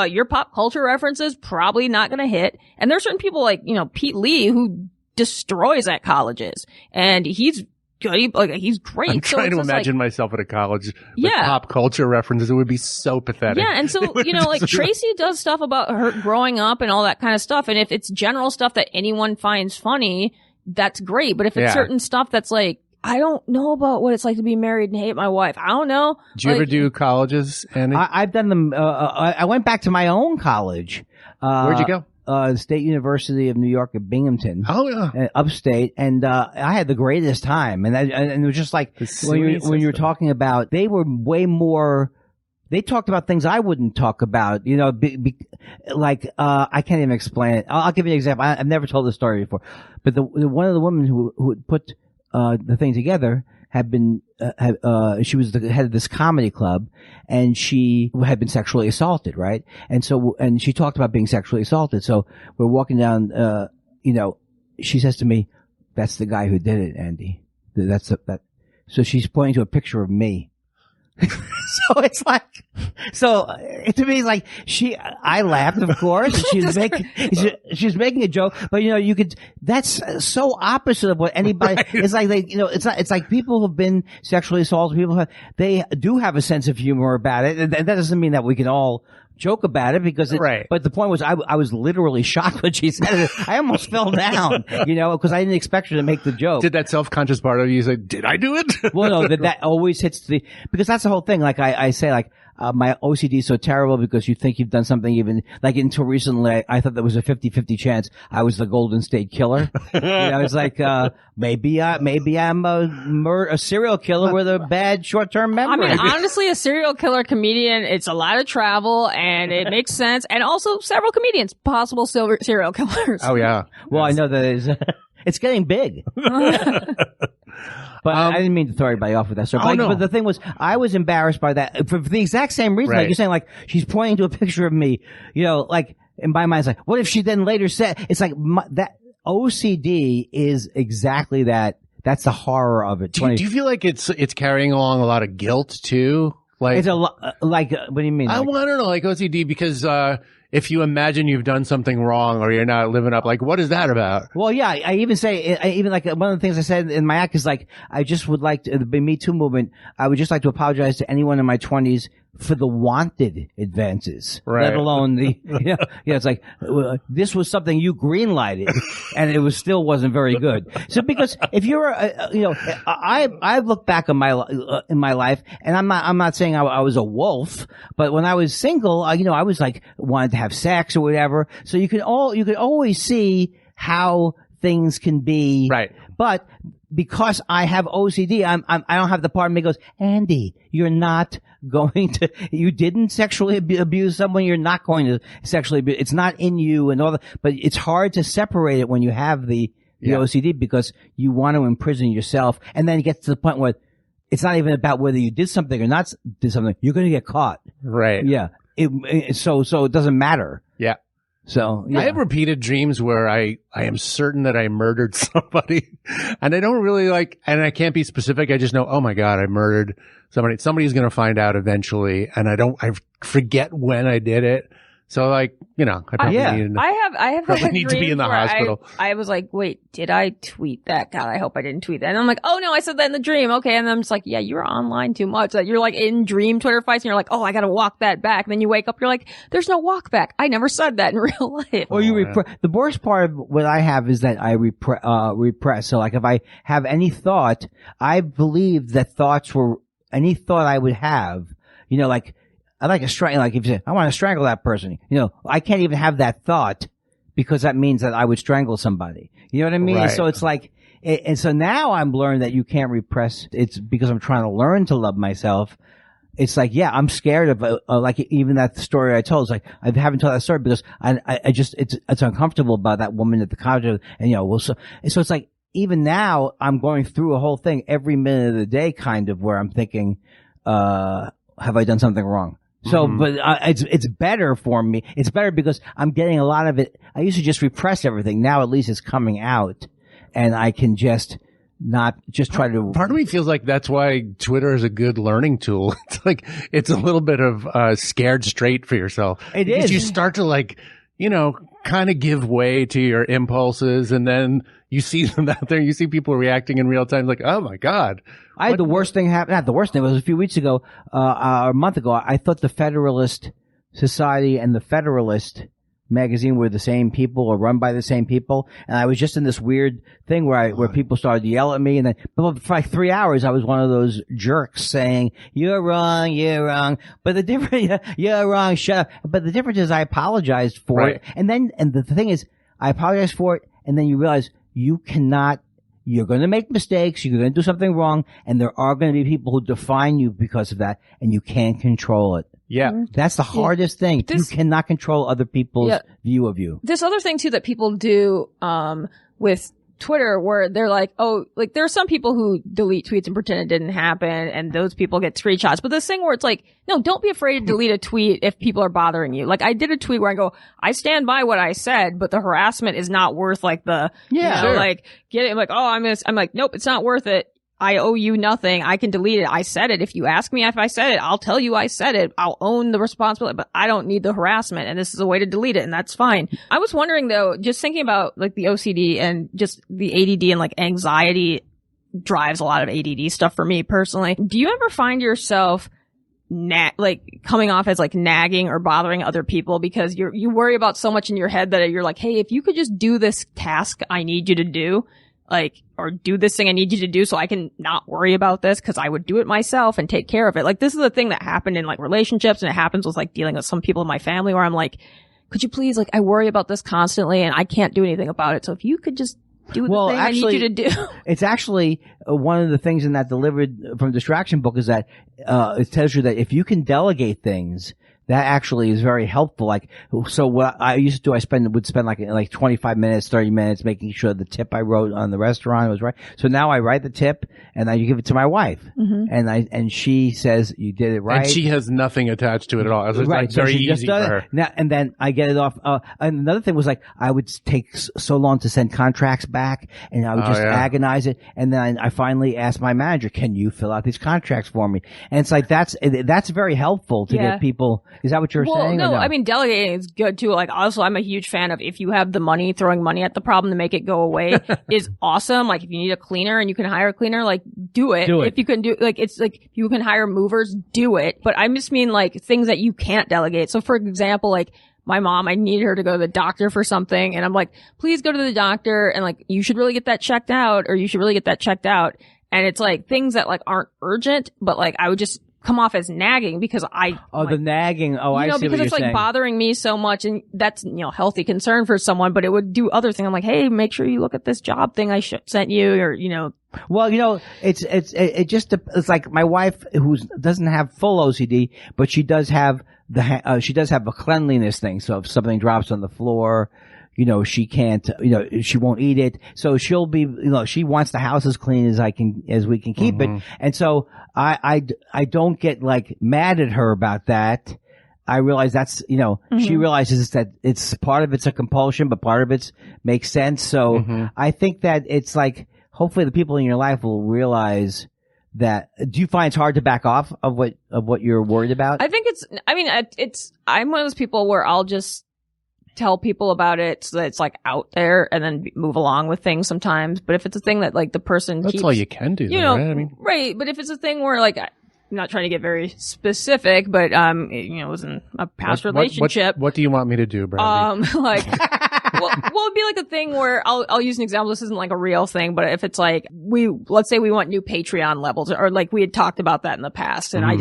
Your pop culture references probably not going to hit. And there's certain people like, Pete Lee who destroys at colleges and he's good. He's great. I'm trying to imagine myself at a college with pop culture references. It would be so pathetic. Yeah, and so, like Tracy does stuff about her growing up and all that kind of stuff. And if it's general stuff that anyone finds funny, that's great. But if it's certain stuff that's like, I don't know about what it's like to be married and hate my wife. I don't know. Did you ever do colleges, Andy? I've done them. I went back to my own college. Where'd you go? The State University of New York at Binghamton. Oh, yeah. Upstate. And, I had the greatest time. And it was just like, when you were talking about, they were way more, they talked about things I wouldn't talk about, I can't even explain it. I'll give you an example. I've never told this story before, but one of the women who had put, the thing together had been, she was the head of this comedy club and she had been sexually assaulted, right? And she talked about being sexually assaulted. So we're walking down, she says to me, that's the guy who did it, Andy. So she's pointing to a picture of me. So it's like, to me, it's like I laughed, of course. She's making a joke, but that's so opposite of what anybody, right. It's like it's like people who've been sexually assaulted, they do have a sense of humor about it. And that doesn't mean that we can all joke about it because but the point was I was literally shocked when she said it. I almost fell down, because I didn't expect her to make the joke. Did that self-conscious part of you say, did I do it? Well, no, that always hits because that's the whole thing. Like I say, like, my OCD is so terrible because you think you've done something even, like until recently, I thought there was a 50-50 chance I was the Golden State Killer. It's like, maybe I'm a serial killer with a bad short-term memory. I mean, honestly, a serial killer comedian, it's a lot of travel and it makes sense. And also several comedians, possible serial killers. Oh, yeah. Well, I know that it's getting big. But I didn't mean to throw everybody off with that story. But the thing was, I was embarrassed by that for the exact same reason. Like you're saying, like, she's pointing to a picture of me, like, in my mind, it's like, what if she then later said, it's like, that OCD is exactly that. That's the horror of it. Do you feel like it's carrying along a lot of guilt too? Like, it's like, what do you mean? I don't know, like OCD, because, if you imagine you've done something wrong or you're not living up, like, what is that about? Well, yeah, I even say, like, one of the things I said in my act is like, I just would like to, the Me Too movement, I would just like to apologize to anyone in my 20s for the wanted advances, let alone the, it's like, this was something you greenlighted and it still wasn't very good. So because if you're, I've looked back on in my life and I'm not saying I was a wolf, but when I was single, I was like, wanted to have sex or whatever. So you could always see how things can be. Right. But because I have OCD, I don't have the part of me that goes, Andy, you're not going to, you didn't sexually abuse someone, you're not going to sexually abuse, it's not in you and all that, but it's hard to separate it when you have the OCD because you want to imprison yourself, and then it gets to the point where it's not even about whether you did something or not did something, you're going to get caught. Right. Yeah. So it doesn't matter. Yeah. So, yeah. I have repeated dreams where I am certain that I murdered somebody and I don't really and I can't be specific. I just know, oh my God, I murdered somebody. Somebody's going to find out eventually. And I forget when I did it. So I probably need to be in the hospital. I was like, wait, did I tweet that? God, I hope I didn't tweet that. And I'm like, oh no, I said that in the dream. Okay. And I'm just like, yeah, you're online too much. Like, you're like in dream Twitter fights and you're like, oh, I got to walk that back. And then you wake up, you're like, there's no walk back. I never said that in real life. Or the worst part of what I have is that I repress. So like if I have any thought, I believe that thoughts were any thought I would have, like, I like a strangle, like if you say, I want to strangle that person, I can't even have that thought because that means that I would strangle somebody. You know what I mean? Right. So it's like, and so now I'm learning that you can't repress. It's because I'm trying to learn to love myself. It's like, yeah, I'm scared of, like even that story I told. It's like, I haven't told that story because I just, it's uncomfortable about that woman at the college and, so it's like, even now I'm going through a whole thing every minute of the day kind of where I'm thinking, have I done something wrong? So, but it's better for me. It's better because I'm getting a lot of it. I used to just repress everything. Now at least it's coming out, and I can just not just try to. Part of me feels like that's why Twitter is a good learning tool. It's like it's a little bit of scared straight for yourself. It is. You start to kind of give way to your impulses, and then you see them out there. You see people reacting in real time, like, oh my God. I had the worst thing happen. Not the worst thing. It was a few weeks ago, or a month ago. I thought the Federalist Society and the Federalist magazine were the same people or run by the same people. And I was just in this weird thing where people started to yell at me. And then for like 3 hours, I was one of those jerks saying, you're wrong, you're wrong. But the difference, you're wrong, shut up. But the difference is I apologized for it. And the thing is, I apologized for it. And then you realize you're going to make mistakes, you're going to do something wrong, and there are going to be people who define you because of that, and you can't control it. Yeah. That's the hardest thing. You cannot control other people's view of you. This other thing, too, that people do with Twitter where they're like, oh, like there are some people who delete tweets and pretend it didn't happen, and those people get screenshots. But this thing where it's like, no, don't be afraid to delete a tweet if people are bothering you. Like I did a tweet where I go, I stand by what I said, but the harassment is not worth like the, like get it, like, oh, I'm like, nope, it's not worth it. I owe you nothing. I can delete it. I said it. If you ask me if I said it, I'll tell you I said it. I'll own the responsibility, but I don't need the harassment. And this is a way to delete it. And that's fine. I was wondering though, just thinking about like the OCD and just the ADD and like anxiety drives a lot of ADD stuff for me personally. Do you ever find yourself coming off as like nagging or bothering other people because you worry about so much in your head that you're like, hey, if you could just do this task I need you to do, or do this thing I need you to do so I can not worry about this because I would do it myself and take care of it. Like, this is a thing that happened in like relationships, and it happens with like dealing with some people in my family where I'm like, could you please, like, I worry about this constantly and I can't do anything about it. So if you could just do the thing I need you to do. It's actually one of the things in that Delivered from Distraction book is that it tells you that if you can delegate things, that actually is very helpful. Like, so what I used to do, would spend like 25 minutes, 30 minutes making sure the tip I wrote on the restaurant was right. So now I write the tip and I give it to my wife. And she says, you did it right. And she has nothing attached to it at all. It's right. like very easy for her. Now, and then I get it off. And another thing was like, I would take so long to send contracts back and I would just agonize it. And then I finally asked my manager, can you fill out these contracts for me? And it's like, that's very helpful to get people. Is that what you're saying? No, I mean, delegating is good too. Like, also, I'm a huge fan of if you have the money, throwing money at the problem to make it go away is awesome. Like, if you need a cleaner and you can hire a cleaner, like, do it. If you can it's like, if you can hire movers, do it. But I just mean like things that you can't delegate. So for example, like, my mom, I need her to go to the doctor for something. And I'm like, please go to the doctor. And like, you should really get that checked out, or you should really get that checked out. And it's like things that like aren't urgent, but like I would just come off as nagging because the nagging. Oh, I see what you're saying. Because it's like bothering me so much, and that's, healthy concern for someone, but it would do other things. I'm like, hey, make sure you look at this job thing I sent you, or, Well, it's like my wife who doesn't have full OCD, but she does have a cleanliness thing. So if something drops on the floor, she can't, she won't eat it. So she'll be, she wants the house as clean as we can keep it. And so I don't get like mad at her about that. I realize that's, she realizes that it's part of it's a compulsion, but part of it makes sense. So I think that it's like, hopefully the people in your life will realize that. Do you find it's hard to back off of what you're worried about? I think I'm one of those people where I'll just tell people about it so that it's like out there and then move along with things sometimes. But if it's a thing that like the person that's all you can do, right? Right. But if it's a thing where like, I'm not trying to get very specific, but it was in a past relationship. What do you want me to do, Brandy? Well, it'd be like a thing where I'll use an example. This isn't like a real thing, but if it's like let's say we want new Patreon levels, or like we had talked about that in the past, and I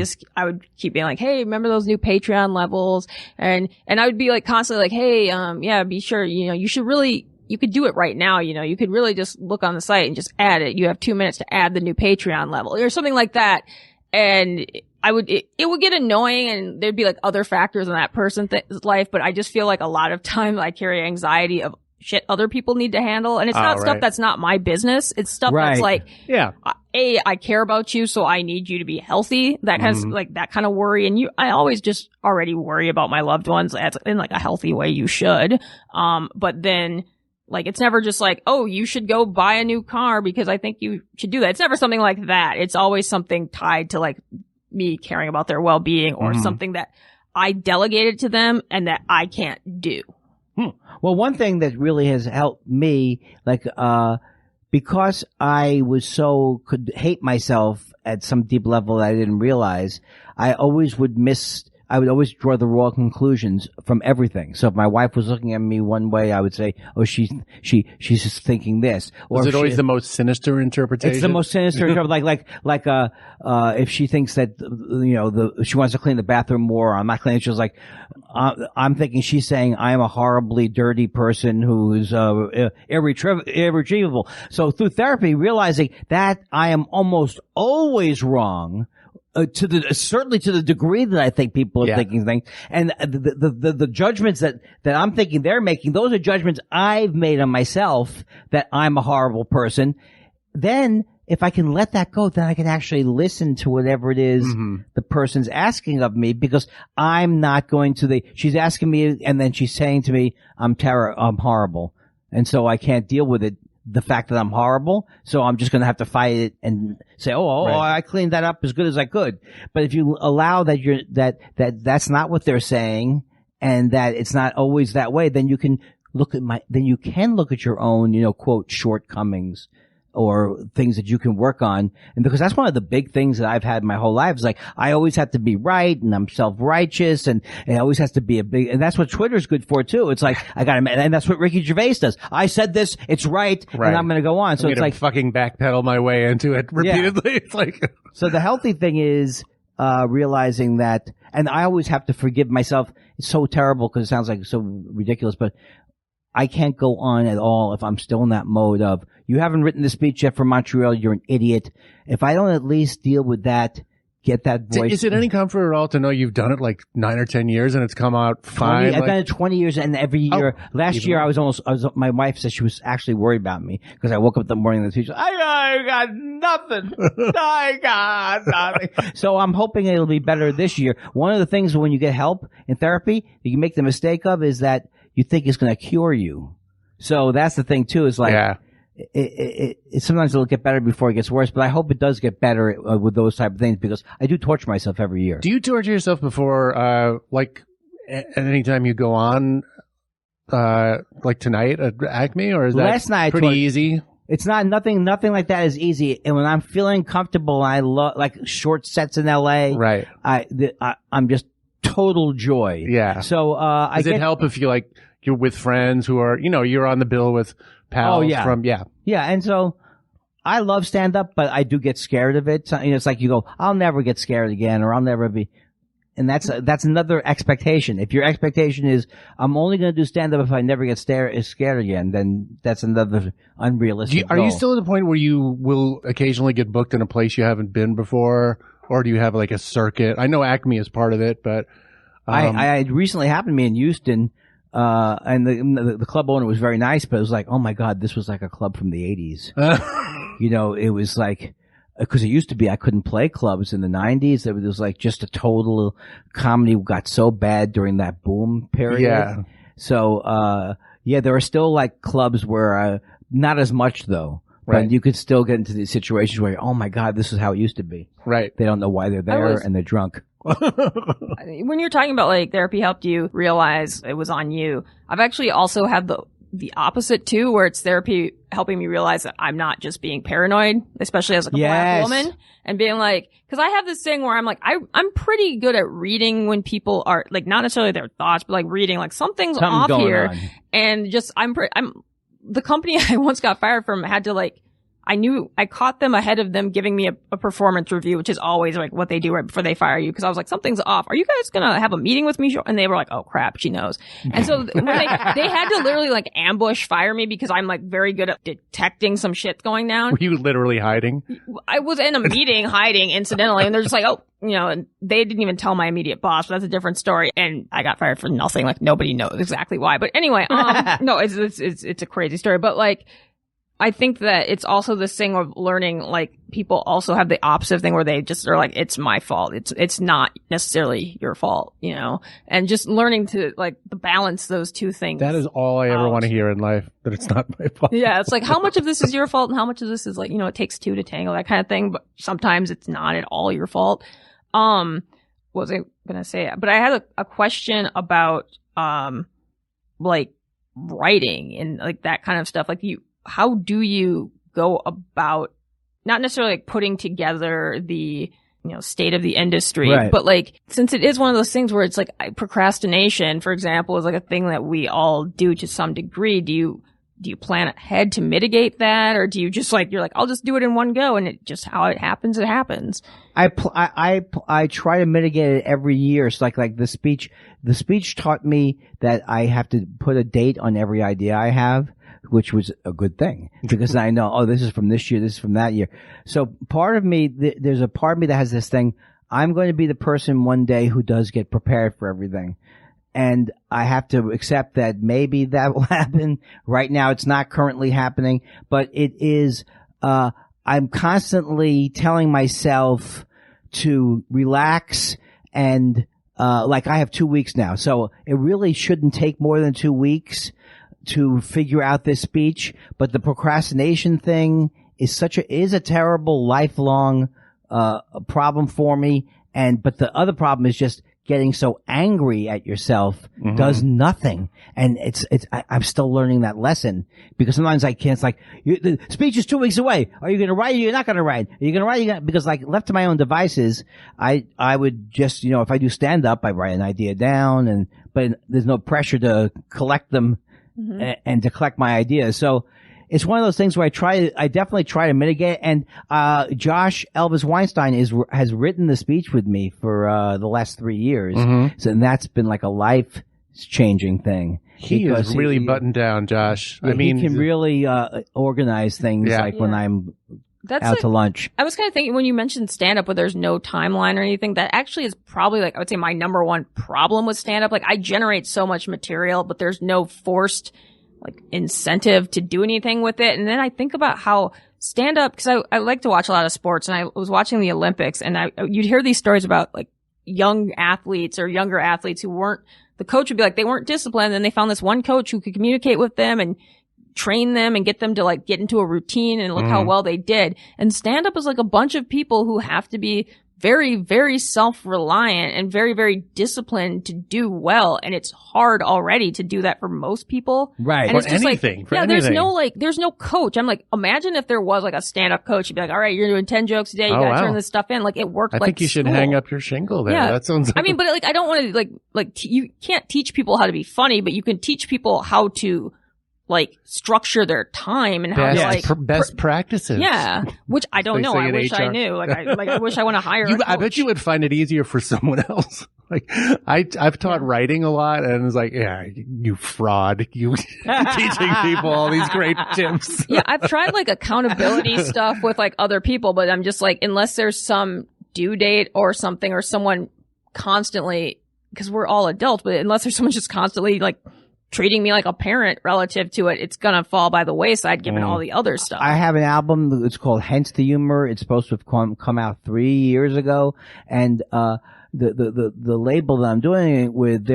would keep being like, hey, remember those new Patreon levels? And I would be like constantly like, hey, be sure, you should really, you could do it right now. You could really just look on the site and just add it. You have 2 minutes to add the new Patreon level or something like that. And it would get annoying, and there'd be like other factors in that person's life, but I just feel like a lot of time I carry anxiety of shit other people need to handle, and it's not stuff that's not my business. It's stuff that's like, I care about you, so I need you to be healthy. That kind of like that kind of worry, and I always just already worry about my loved ones in like a healthy way. You should, but then. Like, it's never just like, oh, you should go buy a new car because I think you should do that. It's never something like that. It's always something tied to like me caring about their well-being or something that I delegated to them and that I can't do. Well, one thing that really has helped me, like, because I could hate myself at some deep level that I didn't realize, I would always draw the wrong conclusions from everything. So if my wife was looking at me one way, I would say, oh, she's just thinking this. Or is it always the most sinister interpretation? It's the most sinister interpretation. Like, if she thinks that, she wants to clean the bathroom more, I'm not cleaning. She's like, I'm thinking she's saying I'm a horribly dirty person who's, irretrievable. So through therapy, realizing that I am almost always wrong, certainly to the degree that I think people are thinking things, and the judgments that I'm thinking they're making, those are judgments I've made on myself that I'm a horrible person. Then if I can let that go, then I can actually listen to whatever it is the person's asking of me, because I'm not going to she's asking me and then she's saying to me, I'm horrible. And so I can't deal with it. The fact that I'm horrible, so I'm just going to have to fight it and say, I cleaned that up as good as I could. But if you allow that that's not what they're saying, and that it's not always that way, then you can look at your own, quote, shortcomings, or things that you can work on. And because that's one of the big things that I've had my whole life is like, I always have to be right and I'm self-righteous and it always has to be and that's what Twitter's good for too. It's like, and that's what Ricky Gervais does. I said this, it's right. And I'm going to go on. So it's like fucking backpedal my way into it repeatedly. Yeah. It's like, so the healthy thing is, realizing that, and I always have to forgive myself. It's so terrible because it sounds like so ridiculous, but I can't go on at all if I'm still in that mode of, you haven't written the speech yet for Montreal, you're an idiot. If I don't at least deal with that, get that voice. Is it any comfort at all to know you've done it like 9 or 10 years and it's come out fine? I've done it 20 years, and every year. Last year, my wife said she was actually worried about me because I woke up the morning of the speech. I got nothing. I got nothing. So I'm hoping it'll be better this year. One of the things when you get help in therapy that you make the mistake of is that you think it's going to cure you. So that's the thing too, is like, it sometimes it'll get better before it gets worse, but I hope it does get better with those type of things because I do torture myself every year. Do you torture yourself before, like, at any time you go on, like tonight at Acme, or is that last night pretty easy? It's not, nothing like that is easy. And when I'm feeling comfortable, I love, like, short sets in LA. Right. I'm just total joy. Yeah. So, does it help if you're with friends who are, you're on the bill with pals Yeah. And so I love stand up, but I do get scared of it. So, it's like you go, I'll never get scared again, or I'll never be. And that's another expectation. If your expectation is, I'm only going to do stand up if I never get scared again, then that's another unrealistic goal. Are you still at the point where you will occasionally get booked in a place you haven't been before? Or do you have like a circuit? I know Acme is part of it, but, I recently happened to me in Houston, and the club owner was very nice, but it was like, oh my God, this was like a club from the 80s. It was like, because it used to be I couldn't play clubs in the 90s. It was like just a total comedy got so bad during that boom period. Yeah. So, there are still like clubs where, not as much though. Right. But you could still get into these situations where, oh my God, this is how it used to be. Right. They don't know why they're there and they're drunk. When you're talking about like therapy helped you realize it was on you, I've actually also had the opposite too, where it's therapy helping me realize that I'm not just being paranoid, especially as like a black woman, and being like, cause I have this thing where I'm like, I'm pretty good at reading when people are like, not necessarily their thoughts, but like reading like something's off here. And just, the company I once got fired from had to like, I caught them ahead of them giving me a performance review, which is always like what they do right before they fire you. Cause I was like, something's off. Are you guys gonna have a meeting with me? And they were like, oh crap, she knows. And so when they had to literally like ambush fire me because I'm like very good at detecting some shit going down. Were you literally hiding? I was in a meeting hiding incidentally, and they're just like, oh, and they didn't even tell my immediate boss, but that's a different story. And I got fired for nothing. Like nobody knows exactly why. But anyway, no, it's a crazy story. But like, I think that it's also this thing of learning, like, people also have the opposite thing where they just are like, it's my fault. It's not necessarily your fault, and just learning to, like, balance those two things. That is all I ever want to hear in life, that it's not my fault. Yeah, it's like, how much of this is your fault and how much of this is like, it takes two to tango, that kind of thing. But sometimes it's not at all your fault. What was I going to say? But I had a question about, like, writing and, like, that kind of stuff. Like, how do you go about not necessarily like putting together the, state of the industry, right, but like, since it is one of those things where it's like procrastination, for example, is like a thing that we all do to some degree. Do you plan ahead to mitigate that, or do you just like, you're like, I'll just do it in one go and it just, how it happens, it happens? I try to mitigate it every year. It's like the speech taught me that I have to put a date on every idea I have, which was a good thing because I know, this is from this year, this is from that year. So part of me, there's a part of me that has this thing. I'm going to be the person one day who does get prepared for everything. And I have to accept that maybe that will happen. Right now, it's not currently happening, but it is, I'm constantly telling myself to relax and, like I have 2 weeks now. So it really shouldn't take more than 2 weeks to figure out this speech, but the procrastination thing is a terrible lifelong problem for me. But the other problem is just getting so angry at yourself does nothing. And I'm still learning that lesson because sometimes I can't. It's like, the speech is 2 weeks away. Are you going to write or you're not going to write? Are you going to write? Because like left to my own devices, I would just, if I do stand up, I write an idea down but there's no pressure to collect them and to collect my ideas. So it's one of those things where I definitely try to mitigate. And Josh Elvis Weinstein has written the speech with me for the last 3 years. So and that's been like a life-changing thing. He is really buttoned down, Josh. Yeah, he can really organize things when I'm out to lunch. I was kind of thinking when you mentioned stand-up where there's no timeline or anything, that actually is probably I would say my number one problem with stand-up. Like I generate so much material, but there's no forced incentive to do anything with it. And then I think about how stand up, because I like to watch a lot of sports, and I was watching the Olympics, and you'd hear these stories about young athletes or younger athletes who the coach would be they weren't disciplined, and they found this one coach who could communicate with them and train them and get them to get into a routine, and look how well they did. And stand up is a bunch of people who have to be very, very self-reliant and very, very disciplined to do well. And it's hard already to do that for most people. Right. And it's just anything. There's no coach. I'm imagine if there was a stand-up coach. You'd be all right, you're doing 10 jokes a day. You gotta turn this stuff in. It worked. I think you should hang up your shingle there. Yeah. That sounds I mean, but I don't want to you can't teach people how to be funny, but you can teach people how to structure their time and how to best practices. Yeah. Which I don't know. I wish I knew. I wish I want to hire a coach. I bet you would find it easier for someone else. I've taught writing a lot, and it's you fraud. You teaching people all these great tips. Yeah. I've tried accountability stuff with other people, but I'm just unless there's some due date or something, or someone constantly, because we're all adults, but unless there's someone just constantly treating me like a parent relative to it, it's gonna fall by the wayside given all the other stuff. I have an album, it's called Hence the Humor. It's supposed to have come out 3 years ago, and the label that I'm doing it with, they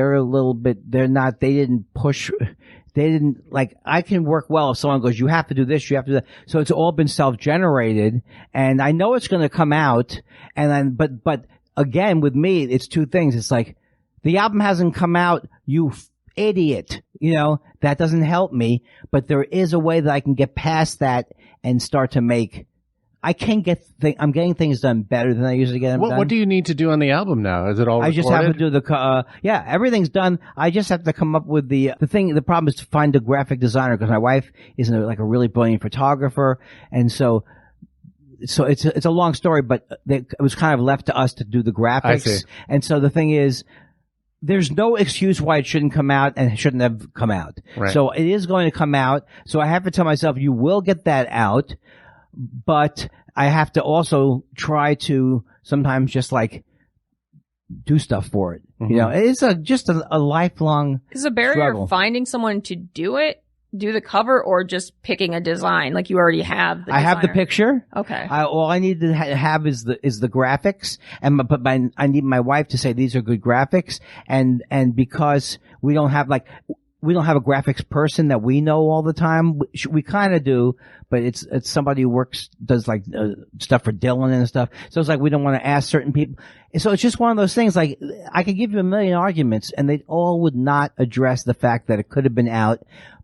didn't I can work well if someone goes, you have to do this, you have to do that. So it's all been self-generated, and I know it's gonna come out, and then but again with me, it's two things. It's the album hasn't come out, you idiot. That doesn't help me, but there is a way that I can get past that and start to make, I'm getting things done better than I usually get them done. What do you need to do on the album now? Is it all recorded? I just have to do everything's done. I just have to come up with the thing. The problem is to find a graphic designer, because my wife is a really brilliant photographer. And so it's a long story, but it was kind of left to us to do the graphics. I see. And so the thing is, there's no excuse why it shouldn't come out and it shouldn't have come out. Right. So it is going to come out. So I have to tell myself, you will get that out, but I have to also try to sometimes just do stuff for it. It's just a lifelong Is a barrier struggle. Finding someone to do the cover, or just picking a design you already have? I have the picture. Okay. All I need to have is the graphics, but I need my wife to say these are good graphics, and because we don't have a graphics person that we know all the time. We kind of do, but it's somebody who does stuff for Dylan and stuff. So it's we don't want to ask certain people. So it's just one of those things. I could give you a million arguments, and they all would not address the fact that it could have been out.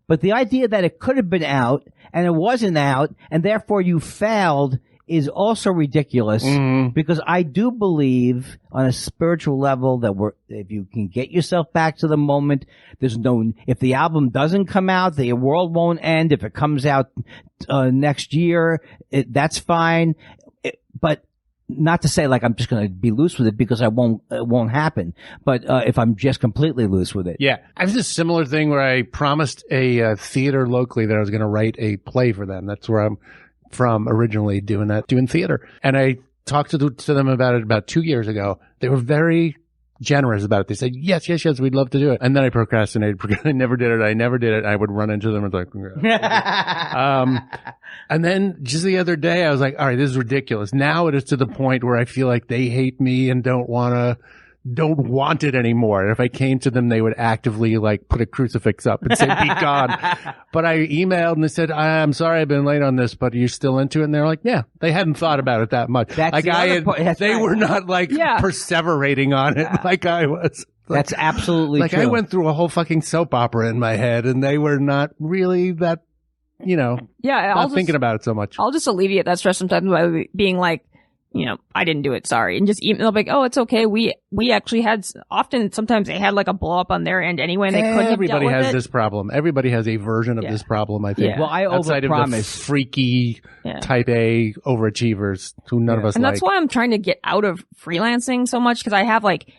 But the idea that it could have been out and it wasn't out, and therefore you failed, is also ridiculous, because I do believe on a spiritual level that if you can get yourself back to the moment, if the album doesn't come out, the world won't end. If it comes out next year, that's fine. But not to say I'm just going to be loose with it, because it won't happen. But if I'm just completely loose with it. Yeah. I was a similar thing where I promised a theater locally that I was going to write a play for them. That's where I'm from originally, doing theater. And I talked to them about it about 2 years ago. They were very generous about it. They said, yes, we'd love to do it. And then I procrastinated because I never did it. I would run into them and and then just the other day, I was all right, this is ridiculous. Now it is to the point where I feel like they hate me and don't want to don't want it anymore. And if I came to them, they would actively like put a crucifix up and say, be gone. But I emailed and they said, I'm sorry I've been late on this, but are you still into it? And they're like, yeah, they hadn't thought about it that much. That's they were not like perseverating on it like I was. That's absolutely true. I went through a whole fucking soap opera in my head and they were not really that, not thinking about it so much. I'll just alleviate that stress sometimes by being like, I didn't do it, sorry. And just email like, oh, it's okay. We actually had, sometimes they had like a blow up on their end anyway and they couldn't have dealt with has this problem. Everybody has a version of this problem, I think. Yeah. Well, I outside of the freaky type A overachievers who none of us like. And that's why I'm trying to get out of freelancing so much because I have like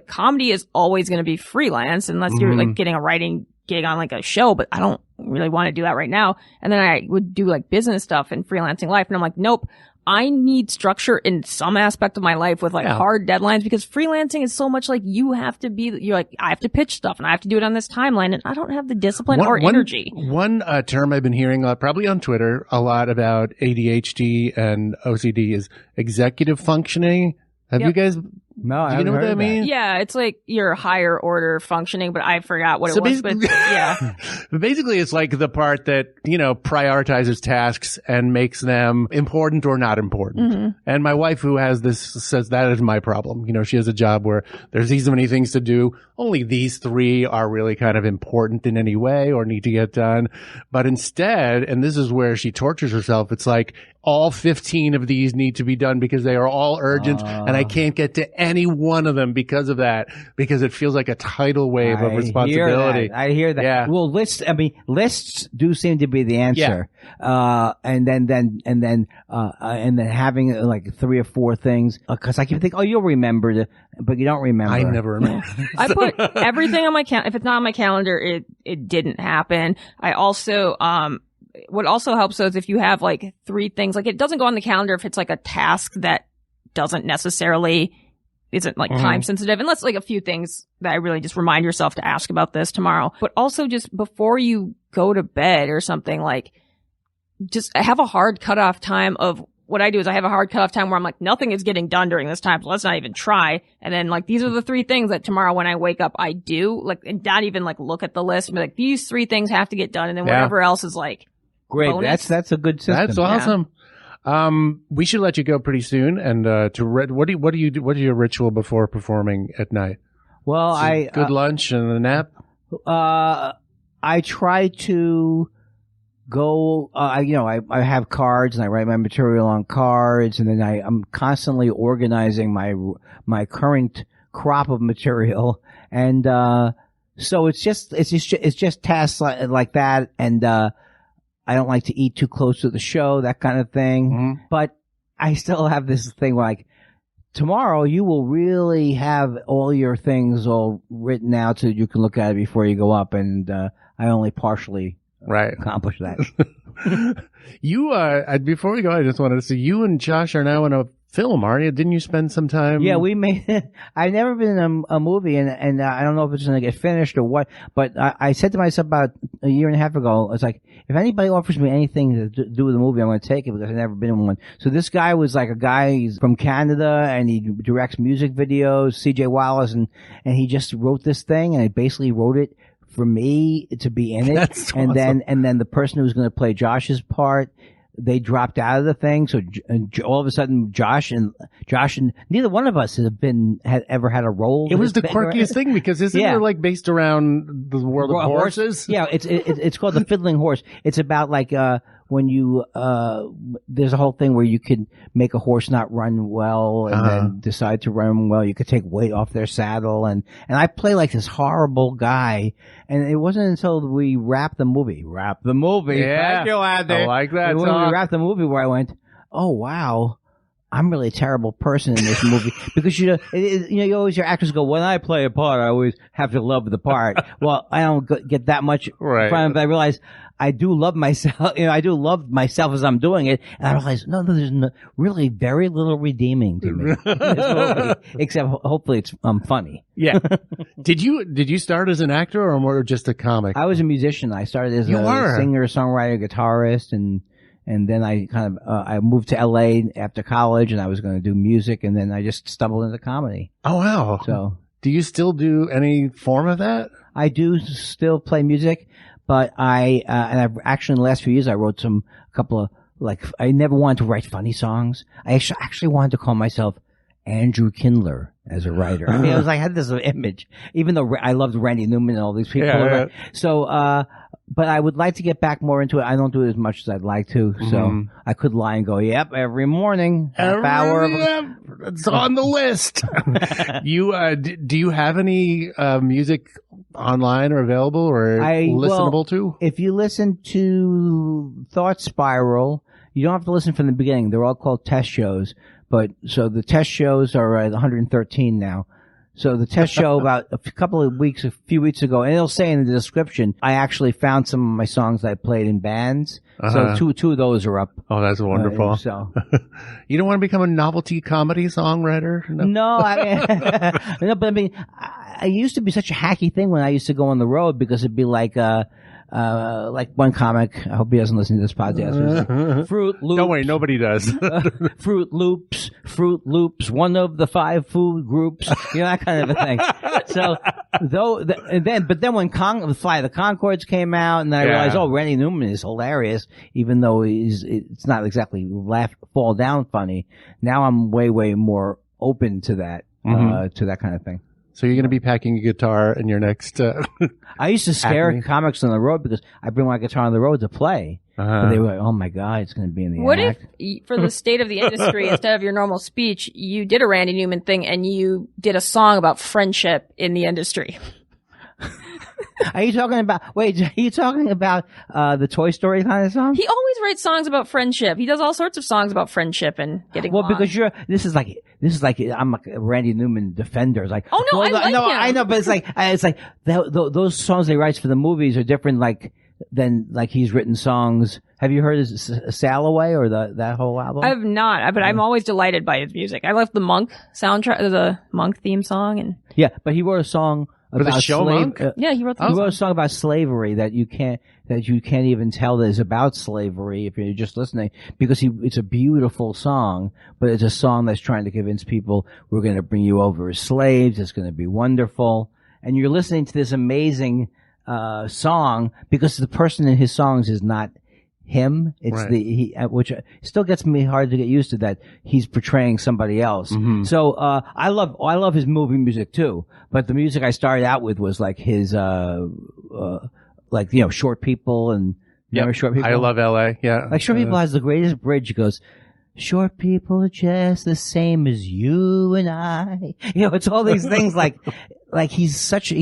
comedy is always going to be freelance unless you're like getting a writing gig on like a show, but I don't really want to do that right now. And then I would do like business stuff and freelancing life. And I'm like, nope. I need structure in some aspect of my life with like hard deadlines because freelancing is so much like you're like, I have to pitch stuff and I have to do it on this timeline and I don't have the discipline or energy. One term I've been hearing probably on Twitter a lot about ADHD and OCD is executive functioning. Have you guys? No, do you know what that means? Yeah, it's like your higher order functioning, but I forgot what it was. But basically, it's like the part that prioritizes tasks and makes them important or not important. Mm-hmm. And my wife, who has this, says that is my problem. She has a job where there's these many things to do. Only these 3 are really kind of important in any way or need to get done. But instead, and this is where she tortures herself, it's like all 15 of these need to be done because they are all urgent and I can't get to any one of them because of that, because it feels like a tidal wave of responsibility. I hear that. Yeah. Well, lists do seem to be the answer. Yeah. And then having like 3 or 4 things, cause I can think, oh, you'll remember but you don't remember. I never remember. I put everything on my if it's not on my calendar, it didn't happen. I also, what also helps is if you have like 3 things, like it doesn't go on the calendar if it's like a task that isn't like time sensitive, unless like a few things that I really just remind yourself to ask about this tomorrow. But also just before you go to bed or something, like just have a hard cutoff time of what I do is I have a hard cutoff time where I'm like, nothing is getting done during this time, so let's not even try. And then like, these are the 3 things that tomorrow when I wake up, I do, like, and not even like look at the list and be like, these 3 things have to get done. And then whatever else is like, great. Bonus. That's a good system. That's awesome. We should let you go pretty soon. And what do you do? What is your ritual before performing at night? Well, good lunch and a nap. I try to go. I have cards and I write my material on cards, and then I'm constantly organizing my current crop of material, and so it's just tasks like that, and I don't like to eat too close to the show, that kind of thing. Mm-hmm. But I still have this thing where, like, tomorrow you will really have all your things all written out so you can look at it before you go up. And I only partially accomplish that. Before we go, I just wanted to say you and Josh are now in a film, aren't you? Didn't you spend some time? Yeah, we made it. I've never been in a movie, and I don't know if it's going to get finished or what, but I said to myself about a year and a half ago, it's like, if anybody offers me anything to do with a movie, I'm going to take it because I've never been in one. So this guy was like a guy, he's from Canada, and he directs music videos, CJ Wallace, and he just wrote this thing, and I basically wrote it for me to be in it. That's and awesome. then the person who was going to play Josh's part, they dropped out of the thing, so all of a sudden Josh and neither one of us had ever had a role. It was the quirkiest thing because isn't it like based around the world of horses? Yeah, it's called The Fiddling Horse. It's about like when you there's a whole thing where you could make a horse not run well and then decide to run well. You could take weight off their saddle, and I play like this horrible guy. And it wasn't until we wrapped the movie. Yeah, thank you, Andy. I like that. When we wrapped the movie, where I went, oh wow, I'm really a terrible person in this movie because you always hear actors go, when I play a part, I always have to love the part. Well, I don't get that much from it, but I realize I do love myself. I do love myself as I'm doing it, and I realize there's really very little redeeming to me, in this movie, except hopefully it's funny. Yeah. Did you start as an actor or more just a comic? I was a musician. I started as a singer, songwriter, guitarist, and And then I kind of, I moved to LA after college and I was going to do music and then I just stumbled into comedy. Oh, wow. So. Do you still do any form of that? I do still play music, but and I've actually in the last few years, I wrote a couple of, I never wanted to write funny songs. I actually wanted to call myself Andrew Kindler as a writer. I mean, I had this image, even though I loved Randy Newman and all these people. Yeah. So, but I would like to get back more into it. I don't do it as much as I'd like to. So I could lie and go, yep, every morning, half hour. It's on the list. Do you have any music online or available or listenable to? If you listen to Thought Spiral, you don't have to listen from the beginning. They're all called test shows. But so the test shows are at 113 now. So the test show about a few weeks ago, and it'll say in the description, I actually found some of my songs that I played in bands. So two of those are up. Oh, that's wonderful. So you don't want to become a novelty comedy songwriter? No, but I mean, I used to be such a hacky thing when I used to go on the road because it'd be like one comic, I hope he doesn't listen to this podcast, Fruit Loops. Don't worry, nobody does. Fruit Loops, one of the 5 food groups, that kind of a thing. So, but then when Fly the Conchords came out, and then I realized, Randy Newman is hilarious, even though it's not exactly fall down funny. Now I'm way, way more open to that, to that kind of thing. So you're going to be packing a guitar in your next... I used to scare comics on the road because I bring my guitar on the road to play. But they were like, oh my God, it's going to be in the act. What if, for the state of the industry, instead of your normal speech, you did a Randy Newman thing and you did a song about friendship in the industry? Are you talking about the Toy Story kind of song? He always writes songs about friendship. He does all sorts of songs about friendship and getting along. Because this is like I'm a Randy Newman defender. It's like, oh no, I like him. I know, but it's like those songs he writes for the movies are different than he's written songs. Have you heard his Sail Away or that whole album? I have not, but I'm always delighted by his music. I love the Monk soundtrack, the Monk theme song, and but he wrote a song about he wrote a song about slavery that you can't even tell that is about slavery if you're just listening, because it's a beautiful song, but it's a song that's trying to convince people we're going to bring you over as slaves. It's going to be wonderful, and you're listening to this amazing song because the person in his songs is not him. It's which still gets me hard to get used to, that he's portraying somebody else. So I love his movie music too, but the music I started out with was like his Short People and Short People. I love L.A. Yeah, like Short People has the greatest bridge. He goes, short people are just the same as you and I. It's all these things like he's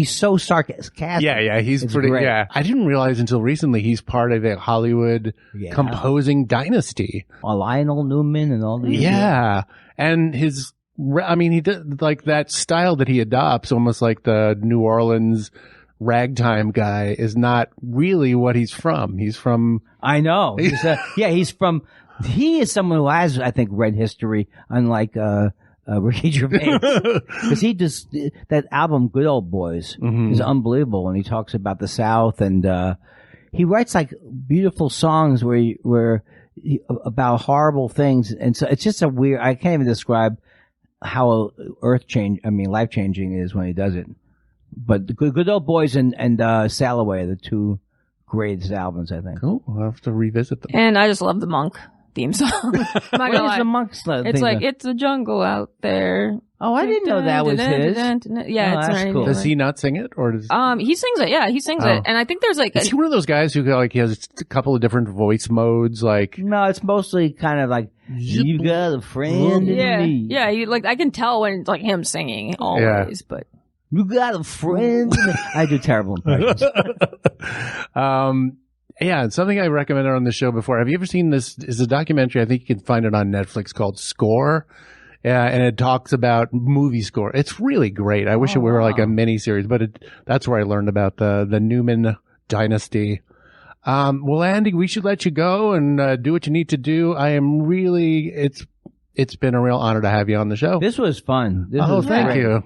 so sarcastic. Yeah, he's pretty great. Yeah. I didn't realize until recently he's part of a Hollywood composing dynasty. Lionel Newman and all these. Yeah. And he did that style that he adopts, almost like the New Orleans ragtime guy, is not really what he's from. He's from... I know. He's from... He is someone who has, I think, read history, unlike Ricky Gervais, because he just that album "Good Old Boys" is unbelievable, and he talks about the South, and he writes beautiful songs about horrible things, and so it's just a weird. I can't even describe how life changing it is when he does it. But the Good Old Boys and Sail Away are the two greatest albums, I think. Cool. I'll have to revisit them. And I just love the Monk theme song. What is the Monk's theme? It's like, it's a jungle out there. Oh, I didn't know that was his. Yeah, it's cool. Does he not sing it, or does he sings it? Yeah, he sings it, and I think there's is he one of those guys who he has a couple of different voice modes? No, it's mostly kind of like you got a friend in me. Yeah, I can tell when it's like him singing always, but. You got a friend. I do terrible impressions. Yeah, something I recommended on the show before. Have you ever seen this? Is a documentary. I think you can find it on Netflix, called Score. And it talks about movie score. It's really great. I wish it were like a mini series, but that's where I learned about the Newman dynasty. Well, Andy, we should let you go and do what you need to do. It's it's been a real honor to have you on the show. This was fun. Thank you.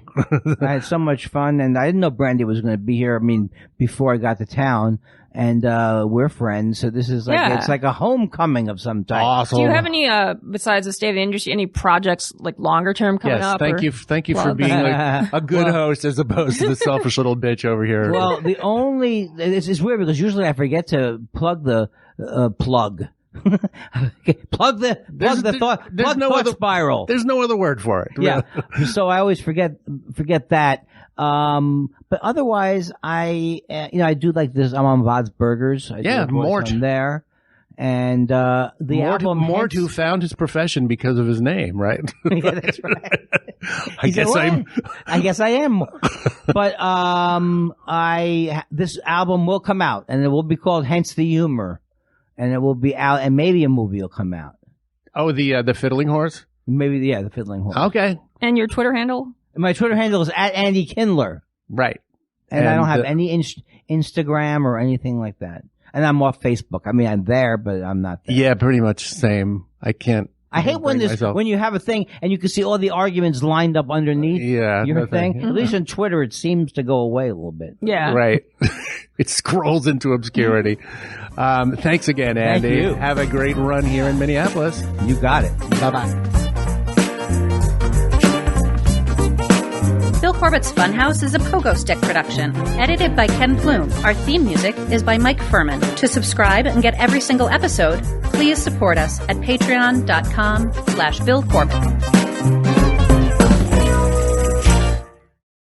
I had so much fun, and I didn't know Brandy was going to be here. I mean, before I got to town. And we're friends, so this is like it's like a homecoming of some type. Awesome. Do you have any besides the state of the industry, any projects like longer term coming up? Yes, thank you for being like a good host as opposed to the selfish little bitch over here. Well, it's weird because usually I forget to plug the plug. Plug the thought spiral. There's no other word for it. Yeah. So I always forget that. But otherwise, I do like this. I'm on Vod's Burgers. Mort there. And, the album Mort who found his profession because of his name, right? Yeah, that's right. I guess I am. But, this album will come out and it will be called Hence the Humor. And it will be out and maybe a movie will come out. Oh, the Fiddling Horse? Maybe, the Fiddling Horse. Okay. And your Twitter handle? My Twitter handle is @Andy Kindler. Right. And I don't have any Instagram or anything like that. And I'm off Facebook. I mean, I'm there, but I'm not there. Yeah, pretty much same. I can't. I hate when you have a thing and you can see all the arguments lined up underneath your thing. At least on Twitter, it seems to go away a little bit. Yeah. Right. It scrolls into obscurity. Thanks again, Andy. Thank you. Have a great run here in Minneapolis. You got it. Bye-bye. Bill Corbett's Funhouse is a Pogo Stick production, edited by Ken Plume. Our theme music is by Mike Furman. To subscribe and get every single episode, please support us at patreon.com/Bill Corbett.